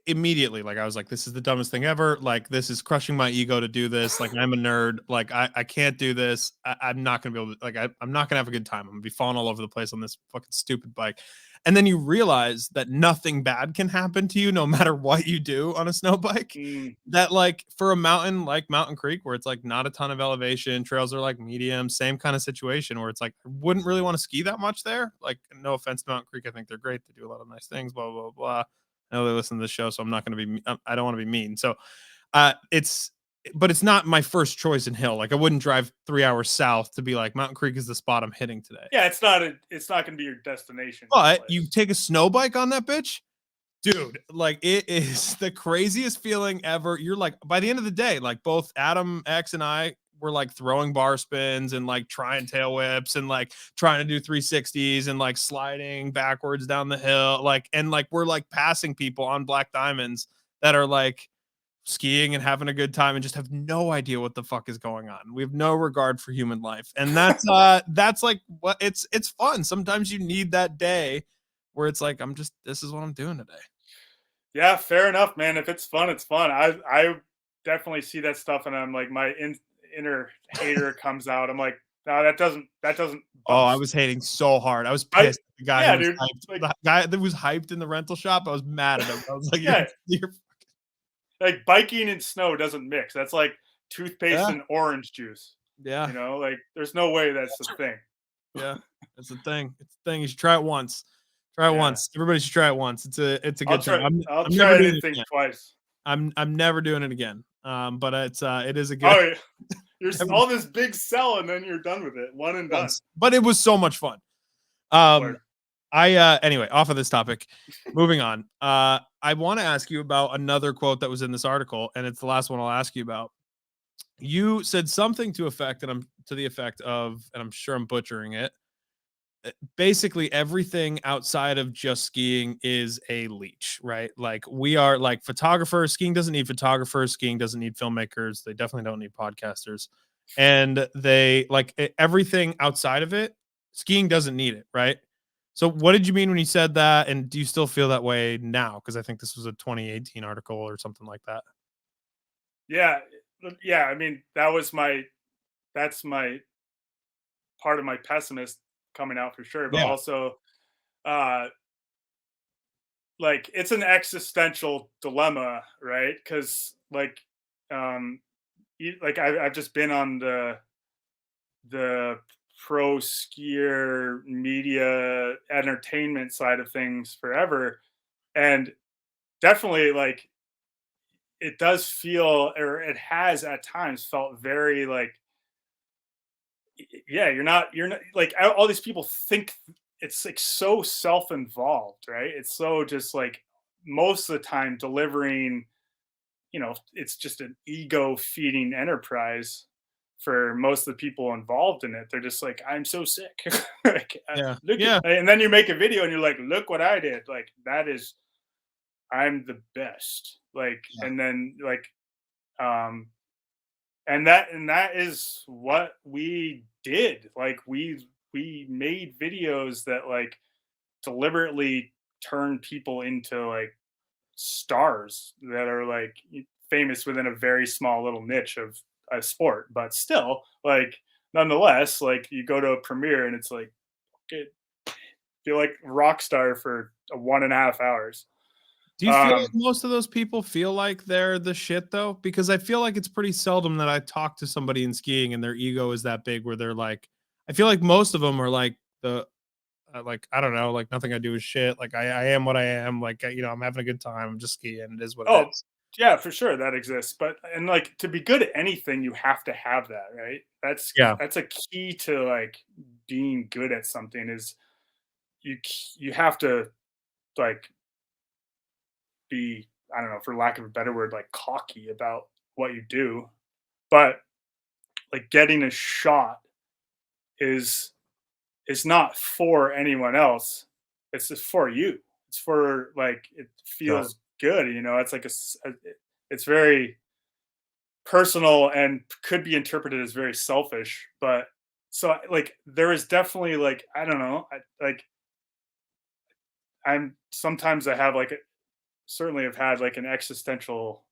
immediately, like I was like, this is the dumbest thing ever. Like this is crushing my ego to do this. Like I'm a nerd. Like I can't do this. I'm not gonna be able to. Like I'm not gonna have a good time. I'm gonna be falling all over the place on this fucking stupid bike. And then you realize that nothing bad can happen to you no matter what you do on a snow bike. Mm, That like for a mountain like Mountain Creek, where it's like not a ton of elevation, trails are like medium, same kind of situation where it's like I wouldn't really want to ski that much there. Like, no offense to Mountain Creek, I think they're great. They do a lot of nice things, blah, blah, blah. I know they listen to the show, so I'm not going to be, I don't want to be mean. So it's, but it's not my first choice in hill. Like I wouldn't drive 3 hours south to be like Mountain Creek is the spot I'm hitting today. yeah, it's not going to be your destination. But you take a snow bike on that bitch, dude, like it is the craziest feeling ever. You're like, by the end of the day, like both Adam X and I were like throwing bar spins and like trying tail whips and like trying to do 360s and like sliding backwards down the hill. Like, and like we're like passing people on black diamonds that are like skiing and having a good time and just have no idea what the fuck is going on. We have no regard for human life. And that's like what it's fun. Sometimes you need that day where it's like, this is what I'm doing today. Yeah, fair enough, man. If it's fun, it's fun. I definitely see that stuff, and I'm like, my inner hater comes out. I'm like, no, that doesn't Oh, I bust. was hating so hard. I was I pissed at the guy Yeah, who was dude. hyped. Like, The guy that was hyped in the rental shop, I was mad at him. I was like, yeah, you're like biking and snow doesn't mix. That's like toothpaste yeah, and orange juice. yeah, You know, like there's no way that's the thing. yeah. It's a thing. It's a thing. You should try it once. Try it Yeah, once. Everybody should try it once. It's a good time. I'll I'm never try doing it anything again. twice. I'm never doing it again. But it is a good Oh, yeah. You're never all this big sell, and then you're done with it. One and done. once. But it was so much fun. Um, Word. Anyway, off of this topic, moving on. I want to ask you about another quote that was in this article, and it's the last one I'll ask you about. You said something to effect, and I'm to the effect of, and I'm sure I'm butchering it. Basically, everything outside of just skiing is a leech, right? Like we are like photographers. Skiing doesn't need photographers. Skiing doesn't need filmmakers. They definitely don't need podcasters, and they like everything outside of it. Skiing doesn't need it, right? So, what did you mean when you said that? And do you still feel that way now? Because I think this was a 2018 article or something like that. Yeah, yeah. I mean, that's my part of my pessimist coming out for sure, but Yeah, also, uh, like it's an existential dilemma, right? Because um, like I've just been on the pro skier media entertainment side of things forever, and definitely like it does feel, or it has at times felt very like, yeah, you're not like all these people think it's like so self-involved, right? It's so just like most of the time delivering, it's just an ego feeding enterprise for most of the people involved in it. They're just like, I'm so sick. Like, yeah, look at, yeah, and then you make a video and you're like, look what I did. Like that is, I'm the best. Like, yeah, and then like, um, and that is what we did. Like we made videos that like deliberately turn people into like stars that are like famous within a very small little niche of a sport, but still like nonetheless, like you go to a premiere and it's like, okay, feel like rock star for 1.5 hours. Do you feel like um most of those people feel like they're the shit though? Because I feel like it's pretty seldom that I talk to somebody in skiing and their ego is that big where they're like, I feel like most of them are like like, I don't know, like nothing I do is shit. Like I am what I am. Like, I'm having a good time. I'm just skiing. It is what it oh is. yeah, for sure that exists, but and like to be good at anything you have to have that, right? Yeah. That's a key to like being good at something is you have to like be, I don't know, for lack of a better word, like cocky about what you do. But like getting a shot is is not for anyone else. It's just for you. It's for like it Sure. feels good, it's like it's very personal and could be interpreted as very selfish, but so like there is definitely like, I don't know, like I'm sometimes I have like certainly have had like an existential,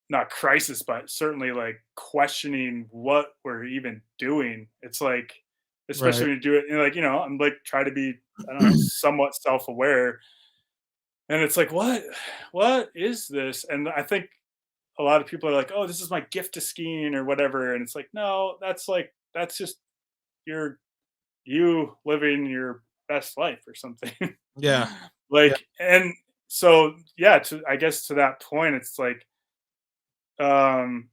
not crisis, but certainly like questioning what we're even doing. It's like, especially Right. when you do it, and like, I'm like try to be, I don't know, somewhat self-aware. And it's like, what is this? And I think a lot of people are like, oh, this is my gift to skiing or whatever. And it's like, no, that's just your you living your best life or something. Yeah. Yeah. Like, and so yeah, to I guess to that point, it's like, um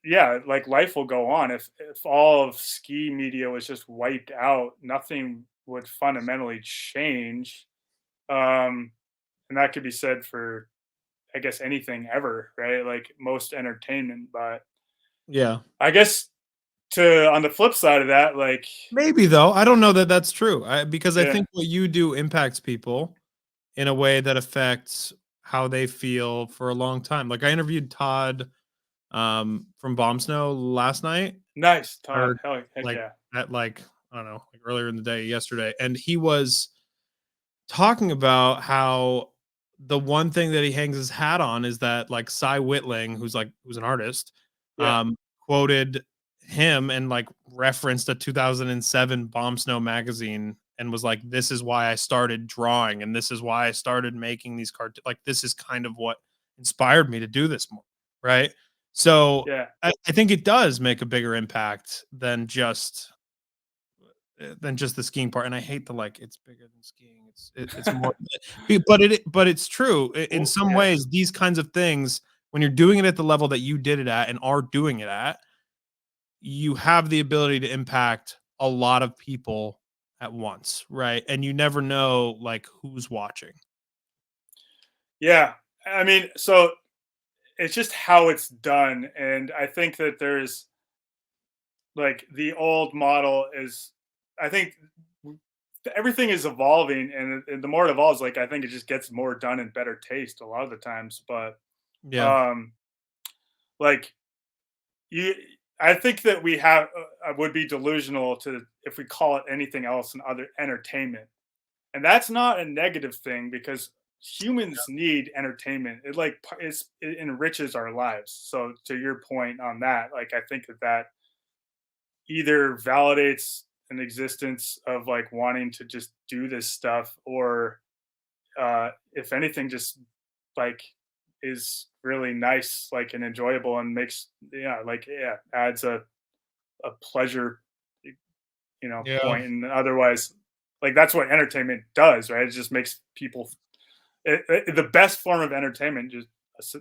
yeah, like life will go on. If all of ski media was just wiped out, nothing would fundamentally change. Um, and that could be said for, I guess, anything ever, right? Like most entertainment. But Yeah. I guess to on the flip side of that, like, Maybe though. I don't know that that's true. Because I yeah, think what you do impacts people in a way that affects how they feel for a long time. Like I interviewed Todd from Bomb Snow last night, nice, Todd. or Heck like yeah, at like I don't know, like earlier in the day yesterday, and he was talking about how the one thing that he hangs his hat on is that like Cy Whitling, who's an artist, yeah, quoted him and like referenced a 2007 Bomb Snow magazine and was like, "This is why I started drawing, and this is why I started making these cartoons. Like this is kind of what inspired me to do this more." Right. So yeah, I think it does make a bigger impact than just the skiing part, and I hate the, like, it's bigger than skiing, it's more but it's true. In well, some yeah, ways, these kinds of things, when you're doing it at the level that you did it at and are doing it at, you have the ability to impact a lot of people at once, right? And you never know, like, who's watching. yeah. I mean, so it's just how it's done, and I think that there's like the old model is, I think everything is evolving, and the more it evolves, like I think it just gets more done in better taste a lot of the times. But Yeah. um like you I think that we have would be delusional to if we call it anything else in other entertainment. And that's not a negative thing because humans need entertainment. It enriches our lives. So to your point on that, like I think that either validates an existence of like wanting to just do this stuff, or if anything just like is really nice, like, and enjoyable, and makes, yeah, like, yeah, adds a pleasure, Yeah. point. And otherwise, like, that's what entertainment does, right? It just makes people, the best form of entertainment just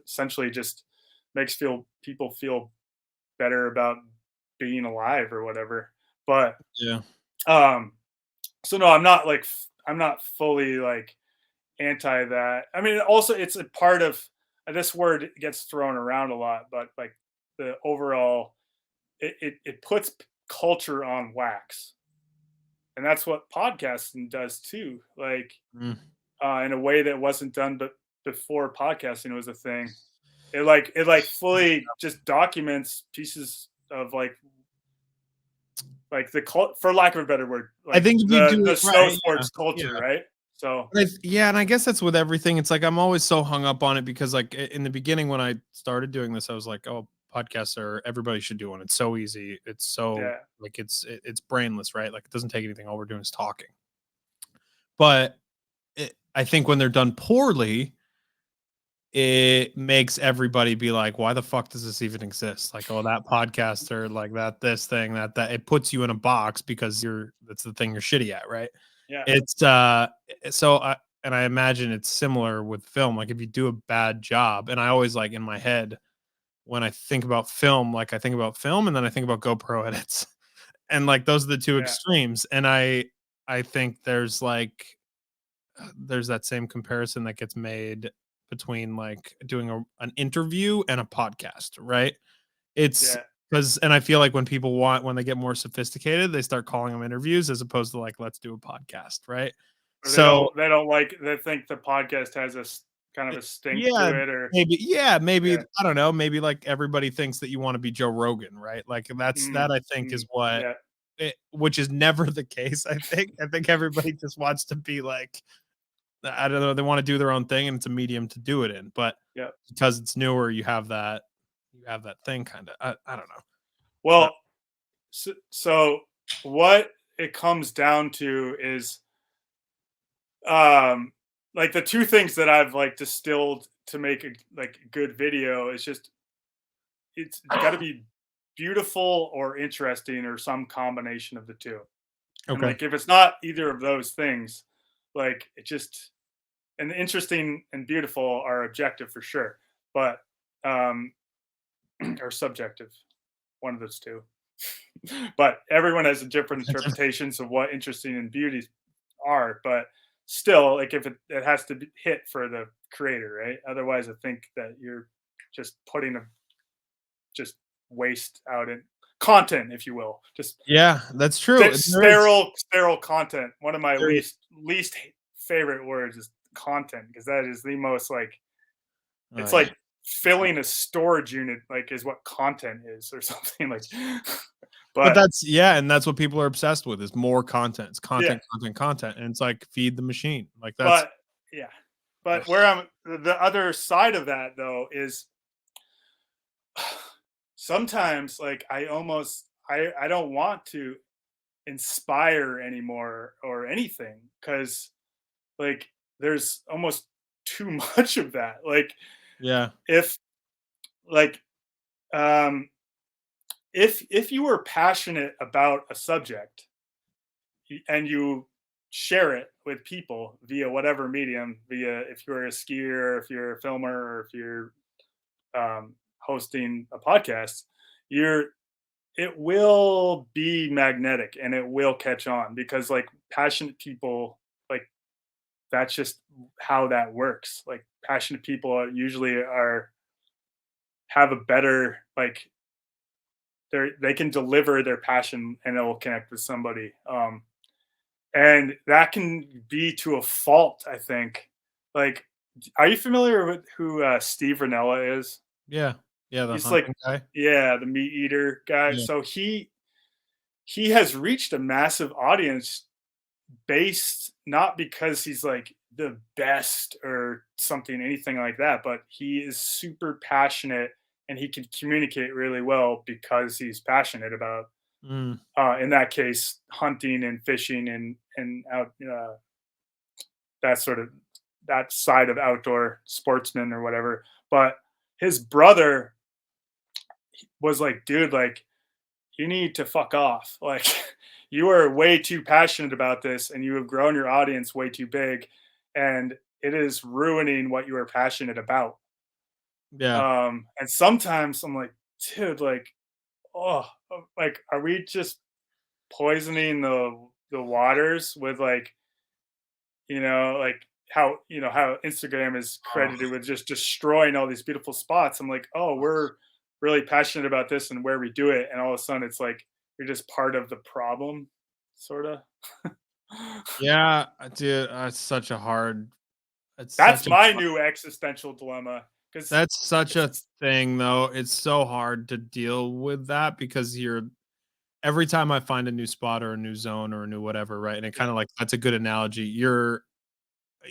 essentially just makes people feel better about being alive or whatever. But Yeah. um so no, I'm not fully like anti that. I mean, also it's a part of, this word gets thrown around a lot, but like the overall, it puts culture on wax, and that's what podcasting does too. Like, Mm. in a way that wasn't done, but before podcasting was a thing. It like fully just documents pieces of like for lack of a better word, I like think if you do the it snow right, yeah, sports culture, yeah. right? So Yeah, and I guess that's with everything. It's like I'm always so hung up on it because, like, in the beginning when I started doing this, I was like, "Oh, podcasts are everybody should do one. It's so easy. It's so yeah, like it's brainless, right? Like it doesn't take anything. All we're doing is talking." But I think when they're done poorly, it makes everybody be like, "Why the fuck does this even exist?" Like, "Oh, that podcaster, like that, this thing, that." It puts you in a box because that's the thing you're shitty at, right? yeah, It's so I and I imagine it's similar with film. Like if you do a bad job, and I always like in my head when I think about film, like I think about film and then I think about GoPro edits. And like those are the two yeah, extremes. And I think there's that same comparison that gets made between like doing an interview and a podcast, right? It's yeah. because and I feel like when they get more sophisticated, they start calling them interviews as opposed to like let's do a podcast, right? Or So they think the podcast has kind of a stink yeah, to it, or maybe yeah, I don't know, maybe like everybody thinks that you want to be Joe Rogan, right? Like that I think is what yeah, which is never the case. I think everybody just wants to be like I don't know, they want to do their own thing and it's a medium to do it in. But Yeah. because it's newer, you have that thing kind of. I don't know. Well, so what it comes down to is um like the two things that I've like distilled to make a like good video is just it's got to be beautiful or interesting or some combination of the two. And Okay. like if it's not either of those things, like it just and interesting and beautiful are objective for sure, but um or subjective, one of those two. But everyone has a different interpretations of what interesting and beauty are, but still like if it has to be hit for the creator, right? Otherwise I think that you're just putting a just waste out in content, if you will. Just Yeah, that's true. sterile content. One of my There least favorite words is content because that is the most like oh, it's yeah. like filling a storage unit like is what content is or something like But but that's yeah, and that's what people are obsessed with is more content. It's yeah, content, and it's like feed the machine. Like that's but yeah. But ugh. where I'm the other side of that though is sometimes like I don't want to inspire anymore or anything because like there's almost too much of that like Yeah, if like um if you were passionate about a subject and you share it with people via whatever medium via if you're a skier if you're a filmer or if you're hosting a podcast you're it will be magnetic and it will catch on because like passionate people like that's just how that works. Like passionate people are usually are have a better like they can deliver their passion and it will connect with somebody. And that can be to a fault, I think. Like, are you familiar with who Steve Ranella is? yeah, yeah. The He's like, hunting guy. yeah, the meat eater guy. Yeah, So he has reached a massive audience based not because he's like the best or something anything like that but he is super passionate and he can communicate really well because he's passionate about mm, in that case hunting and fishing and out that sort of that side of outdoor sportsman or whatever but his brother was like dude like you need to fuck off. Like you are way too passionate about this and you have grown your audience way too big and it is ruining what you are passionate about. yeah. And sometimes I'm like, dude, like, oh, like, are we just poisoning the waters with like, like how Instagram is Oh, credited with just destroying all these beautiful spots. I'm like, oh, we're really passionate about this and where we do it, and all of a sudden it's like you're just part of the problem, sort of. yeah, dude. It's such a hard. It's That's such a. my new existential dilemma because That's such a it's thing, though. It's so hard to deal with that because you're every time I find a new spot or a new zone or a new whatever, right? And it kind yeah, of like that's a good analogy.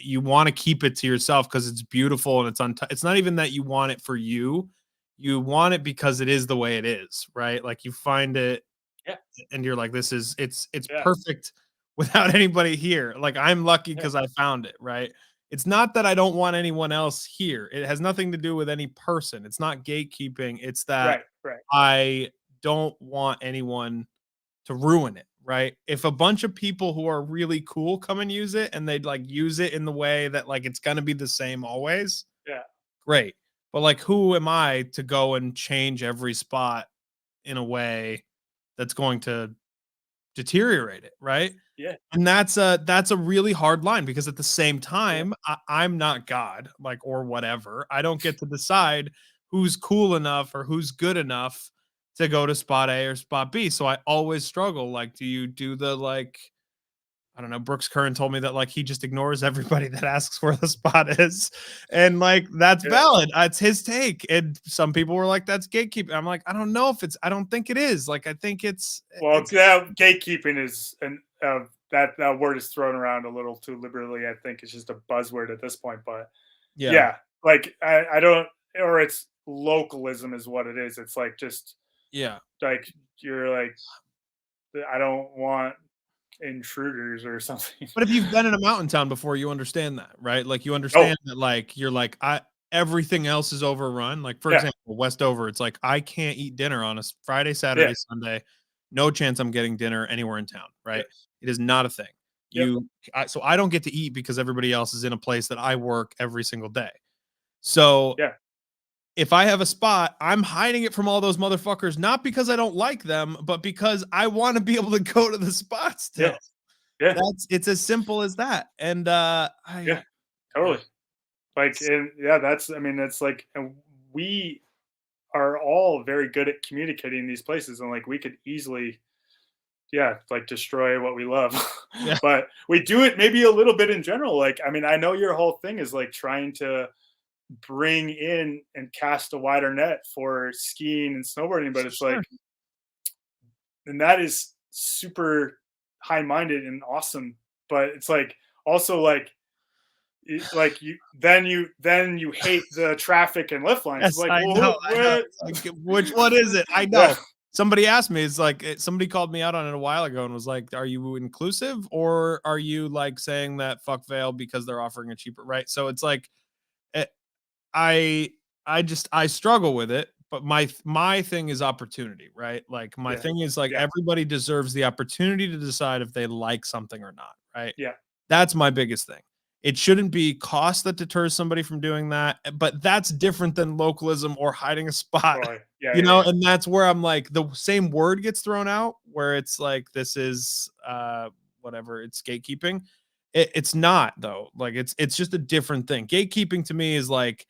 You want to keep it to yourself because it's beautiful and it's not even that you want it for you. You want it because it is the way it is, right? Like you find it yeah, and you're like, this is it's yeah, perfect without anybody here. Like I'm lucky yeah, because I found it, right? It's not that I don't want anyone else here. It has nothing to do with any person. It's not gatekeeping. It's that right, right, I don't want anyone to ruin it, right? If a bunch of people who are really cool come and use it and they'd like use it in the way that like it's gonna be the same always, yeah, great. But like who am I to go and change every spot in a way that's going to deteriorate it, right? yeah, And that's a really hard line because at the same yeah, time, I'm not God, like or whatever. I don't get to decide who's cool enough or who's good enough to go to spot A or spot B. So I always struggle. Like, do you do the like I don't know, Brooks Curran told me that like he just ignores everybody that asks where the spot is. And like that's yeah. valid. It's his take. And some people were like, that's gatekeeping. I'm like, I don't know if it's I don't think it is. Like I think Well, it's yeah, gatekeeping is that word is thrown around a little too liberally. I think it's just a buzzword at this point, but Yeah. yeah, like I don't, or it's localism is what it is. It's like just Yeah. like you're like I don't want intruders or something. But if you've been in a mountain town before, you understand that, right? Like you Oh understand that like you're like I everything else is overrun. Like for yeah, example, Westover, it's like I can't eat dinner on a Friday, yeah, Saturday, Sunday. No chance I'm getting dinner anywhere in town, yeah, right? It is not a thing. yep, So I don't get to eat because everybody else is in a place that I work every single day. So yeah, if I have a spot, I'm hiding it from all those motherfuckers, not because I don't like them, but because I want to be able to go to the spot yeah, still. yeah, It's as simple as that. And I yeah, yeah. totally. Like, and yeah, that's, I mean, it's like, and we are all very good at communicating in these places, and like we could easily, yeah, like destroy what we love. Yeah. But we do it maybe a little bit in general. Like, I mean, I know your whole thing is like trying to bring in and cast a wider net for skiing and snowboarding, but it's Sure. like, and that is super high minded and awesome. But it's like also like like you hate the traffic and lift lines. It's Yes, like, I well, know, I know. what? It's like, which one is it? I Yeah, know. Somebody asked me, it's like somebody called me out on it a while ago and was like, "Are you inclusive or are you like saying that fuck Vail because they're offering a cheaper right?" So it's like eh, I I struggle with it, but my thing is opportunity, right? Like my yeah, thing is like yeah, everybody deserves the opportunity to decide if they like something or not, right? yeah. That's my biggest thing. It shouldn't be cost that deters somebody from doing that, but that's different than localism or hiding a spot, Totally. Yeah, you yeah, know? yeah. And that's where I'm like the same word gets thrown out where it's like this is whatever, it's gatekeeping. It's not though. Like it's just a different thing. Gatekeeping to me is like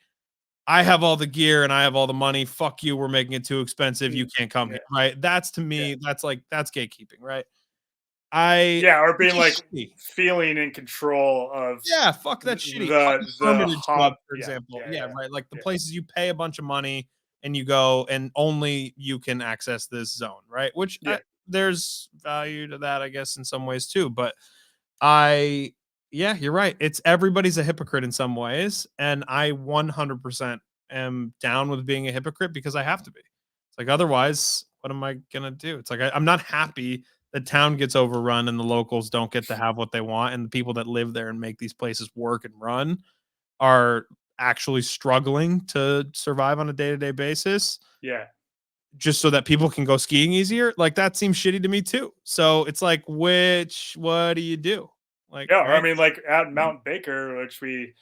I have all the gear and I have all the money. Fuck you. We're making it too expensive. You Mm, can't come yeah, here. Right. That's to yeah. me, that's like, that's gatekeeping. Right. I, Yeah, or which being like is shitty. feeling in control of Yeah. Fuck that shitty. Fucking the Hermitage Club, hub. for Yeah, example. yeah, Yeah. yeah, Right. Like the yeah, places you pay a bunch of money and you go and only you can access this zone. Right. Which yeah, there's value to that, I guess, in some ways too. But I, yeah, you're right. It's everybody's a hypocrite in some ways, and I 100% am down with being a hypocrite because I have to be. It's like otherwise, what am I gonna do? It's like I'm not happy the town gets overrun and the locals don't get to have what they want, and the people that live there and make these places work and run are actually struggling to survive on a day to day basis yeah. just so that people can go skiing easier. Like that seems shitty to me too. So it's like, what do you do? Like, Yeah, or I right? mean, like at Mount Baker, which we,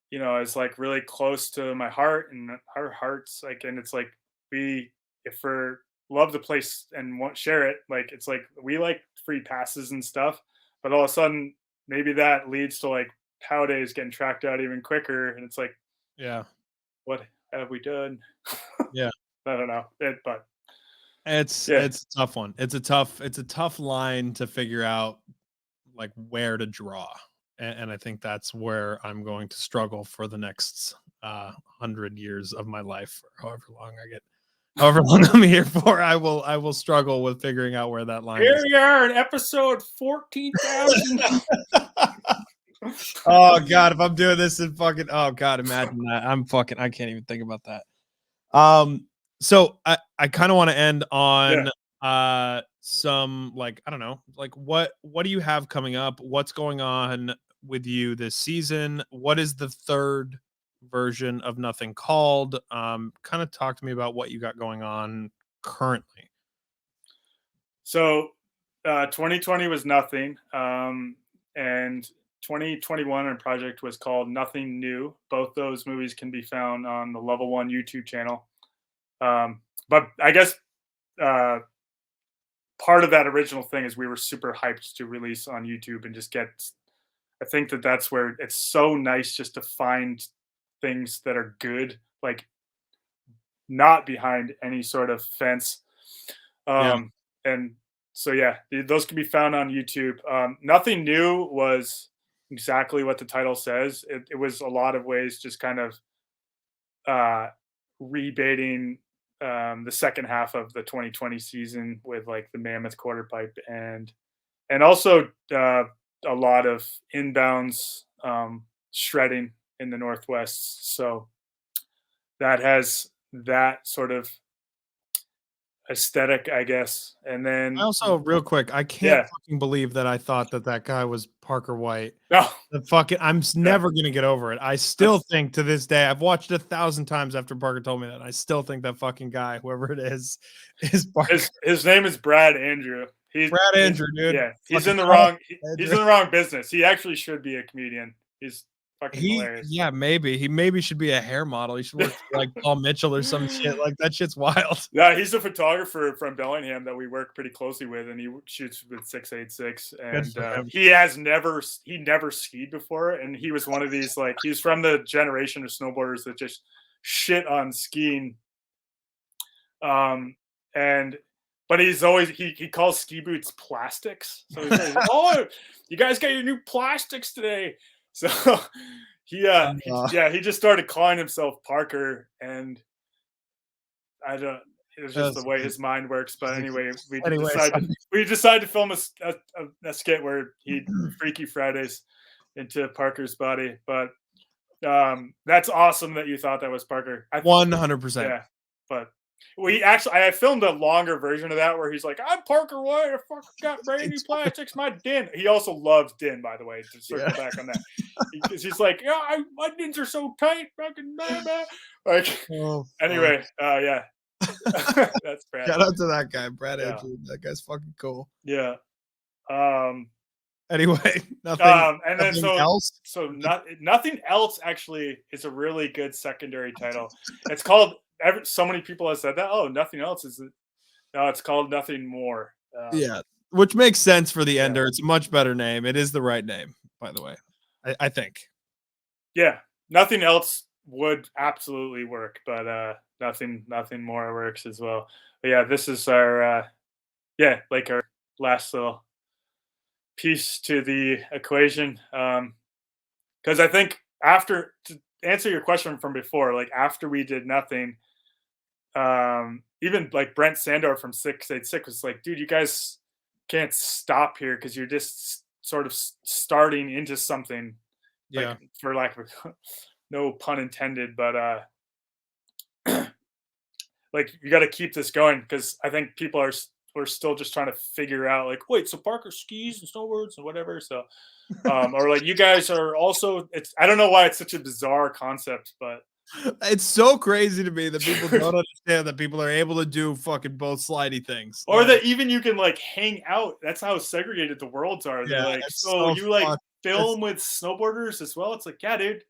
is like really close to my heart and our hearts. Like, and it's like we, if we're love the place and won't share it, like it's like we like free passes and stuff, but all of a sudden maybe that leads to like POW days getting tracked out even quicker, and it's like, Yeah. what have we done? Yeah. I don't know, but yeah, It's a tough one. It's a tough line to figure out like where to draw. And I think that's where I'm going to struggle for the next 100 years of my life, or however long I'm here for. I will struggle with figuring out where that line here is. we are in episode 14,000. Oh god, if I'm doing this in fucking oh god, imagine that. I can't even think about that. So I kind of want to end Yeah. on some like I don't know, like what do you have coming up? What's going on with you this season? What is the third version of Nothing Called? Kind of talk to me about what you got going on currently. So 2020 was nothing. And 2021, our project was called Nothing New. Both those movies can be found on the Level One YouTube channel. But I guess uh, part of that original thing is we were super hyped to release on YouTube and just get. I think that that's where it's so nice just to find things that are good, like not behind any sort of fence. Yeah. And so, yeah, those can be found on YouTube. Nothing New was exactly what the title says. It was a lot of ways just kind of uh, rebaiting the second half of the 2020 season with like the Mammoth Quarter Pipe and and also a lot of inbounds shredding in the Northwest. So that has that sort of aesthetic, I guess. And I then, also, real quick, I can't yeah, fucking believe that I thought that guy was Parker White. no, The fucking, yeah, never gonna get over it. I still that's think to this day, I've watched it 1,000 times after Parker told me that. I still think that fucking guy, whoever it is Parker. his name is Brad Andrew. Brad He's Andrew, dude. yeah, Fucking call he's Andrew. in the wrong business. He actually should be a comedian. He's fucking hilarious. Yeah, maybe. He maybe should be a hair model. He should work for like Paul Mitchell or some shit. Like that shit's wild. Yeah, he's a photographer from Bellingham that we work pretty closely with, and he shoots with 686. Good And for him. he never skied before, and he was one of these like he's from the generation of snowboarders that just shit on skiing. And but he's always he calls ski boots plastics, so he's always like, "Oh, you guys got your new plastics today." So he just started calling himself Parker, and I don't. It's just the way his mind works. But anyway, Anyway, we decided to film a skit where he Freaky Fridays into Parker's body. But that's awesome that you thought that was Parker. 100%. Yeah, but I filmed a longer version of that where he's like, "I'm Parker White. I fucking got brand new plastics. My din." He also loves din, by the way. To circle back on that, because he's like, "Yeah, my dins are so tight, fucking blah, blah." Like, anyway, yeah, that's Brad. Shout out to that guy, Brad Yeah. Andrew. That guy's fucking cool. Yeah. Anyway, And nothing then else. nothing else actually is a really good secondary title. It's called. So many people have said that. Oh, nothing else is. No, it's called Nothing More. Yeah, which makes sense for the ender. It's a much better name. It is the right name, by the way. I think. Yeah, nothing else would absolutely work, but nothing more works as well. But yeah, this is our like our last little piece to the equation. Because I think after to answer your question from before, like after we did nothing, even like Brent Sandor from 686 was like, dude, you guys can't stop here because you're just sort of starting into something, Yeah. like for lack of no pun intended, but like you got to keep this going because I think people we're still just trying to figure out like, wait, so Parker skis and snowboards and whatever. So or like you guys are also, it's I don't know why it's such a bizarre concept, but it's so crazy to me that people don't understand that people are able to do fucking both slidey things. Or that even you can like hang out. That's how segregated the worlds are. They're like, so you like film with snowboarders as well? It's like, yeah, dude,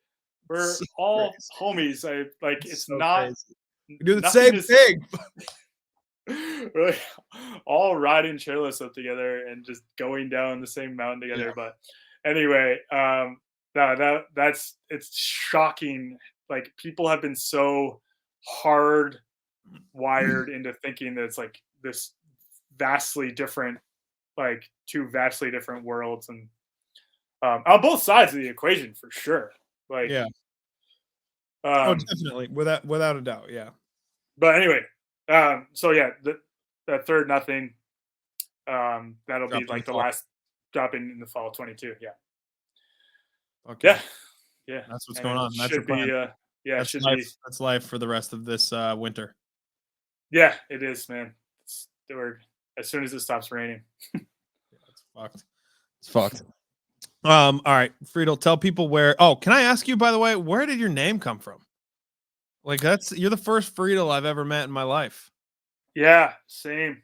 we're all homies. It's so not crazy. We do the same thing. We're like all riding chairlifts up together and just going down the same mountain together. Yeah. But anyway, it's shocking. Like people have been so hard wired into thinking that it's like this vastly different, like two vastly different worlds, and on both sides of the equation for sure. Like, yeah, definitely, without a doubt, yeah. But anyway, so yeah, the third nothing, that'll be like the last dropping in the fall 22. Yeah. Okay. Yeah. That's what's going on. That's your plan. That's life for the rest of this winter. Yeah, it is, man. As soon as it stops raining. It's fucked. It's fucked. All right, Freedle, tell people where. Oh, can I ask you, by the way, where did your name come from? Like you're the first Freedle I've ever met in my life. Yeah, same.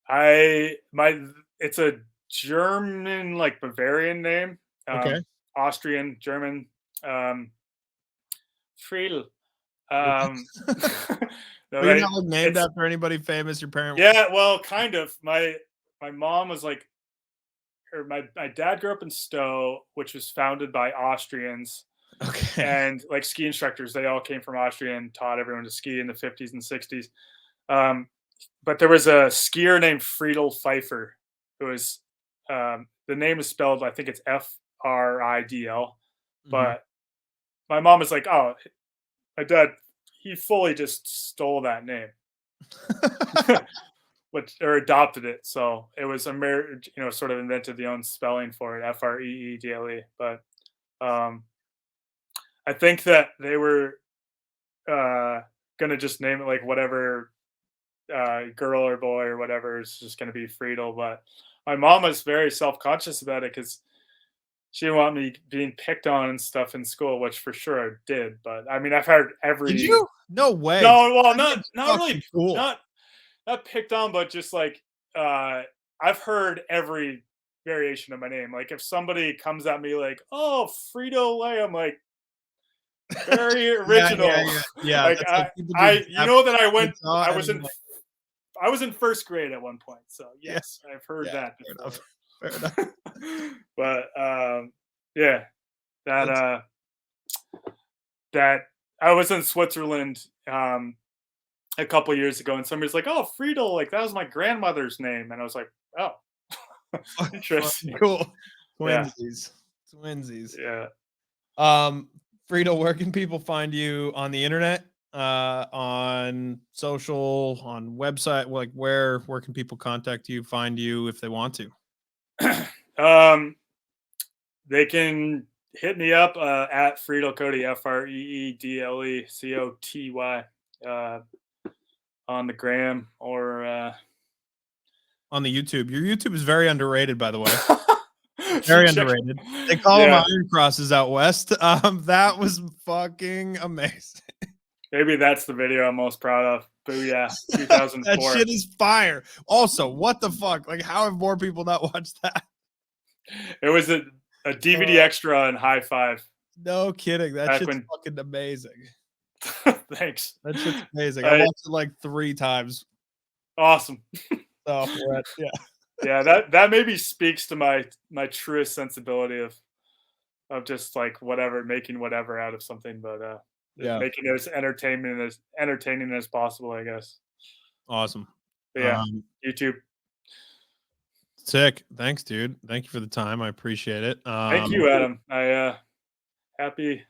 It's a German, like Bavarian name. Okay. Austrian, German, Freedle. No, you're not like named after anybody famous. Your parent? Yeah, well, kind of. My mom was like, or my dad grew up in Stowe, which was founded by Austrians. Okay. And like ski instructors, they all came from Austria and taught everyone to ski in the 50s and 60s. But there was a skier named Friedel Pfeiffer, who was the name is spelled, I think it's Fridl. But my mom was like, oh, my dad, he fully just stole that name. which or adopted it. So it was sort of invented the own spelling for it, Freedle. But um, I think that they were uh, gonna just name it like whatever girl or boy or whatever is just gonna be Friedel. But my mom was very self conscious about it because she didn't want me being picked on and stuff in school, which for sure I did. But I mean, I've heard Did every you? No way. no, well, That name's not really, fucking cool. not picked on, but just like uh, I've heard every variation of my name. Like if somebody comes at me like, "Oh, Frito Lay," I'm like, very Yeah, original. yeah. Like That's like people do you know that Japanese, and like, I was in first grade at one point. So yeah, yes, I've heard yeah. that Fair before. enough. Fair enough. But yeah, that That's that I was in Switzerland a couple years ago, and somebody's like, "Oh, Friedel, like that was my grandmother's name," and I was like, "Oh, interesting." fucking cool. Yeah, Twinsies. Twinsies. yeah. Friedel, where can people find you on the internet? On social, on website, like where can people contact you, find you if they want to? um, they can hit me up at Freedle Coty, Freedlecoty, uh, on the gram or On the YouTube. Your YouTube is very underrated, by the way. should Very check. underrated. They call them Yeah, iron crosses out west. That was fucking amazing. maybe that's the video I'm most proud of. Booyah, That 2004. shit is fire. Also, what the fuck? Like, how have more people not watched that? It was a DVD Uh, extra in High Five no kidding. That back shit's when. fucking amazing. Thanks. That shit's amazing. I I, watched it like 3 times. awesome. So, yeah. Yeah, that maybe speaks to my truest sensibility of just like whatever, making whatever out of something, but Yeah. making it as entertaining as possible, I guess. Awesome. But yeah, Um, YouTube. Sick. Thanks, dude. Thank you for the time. I appreciate it. Thank you, Adam. I happy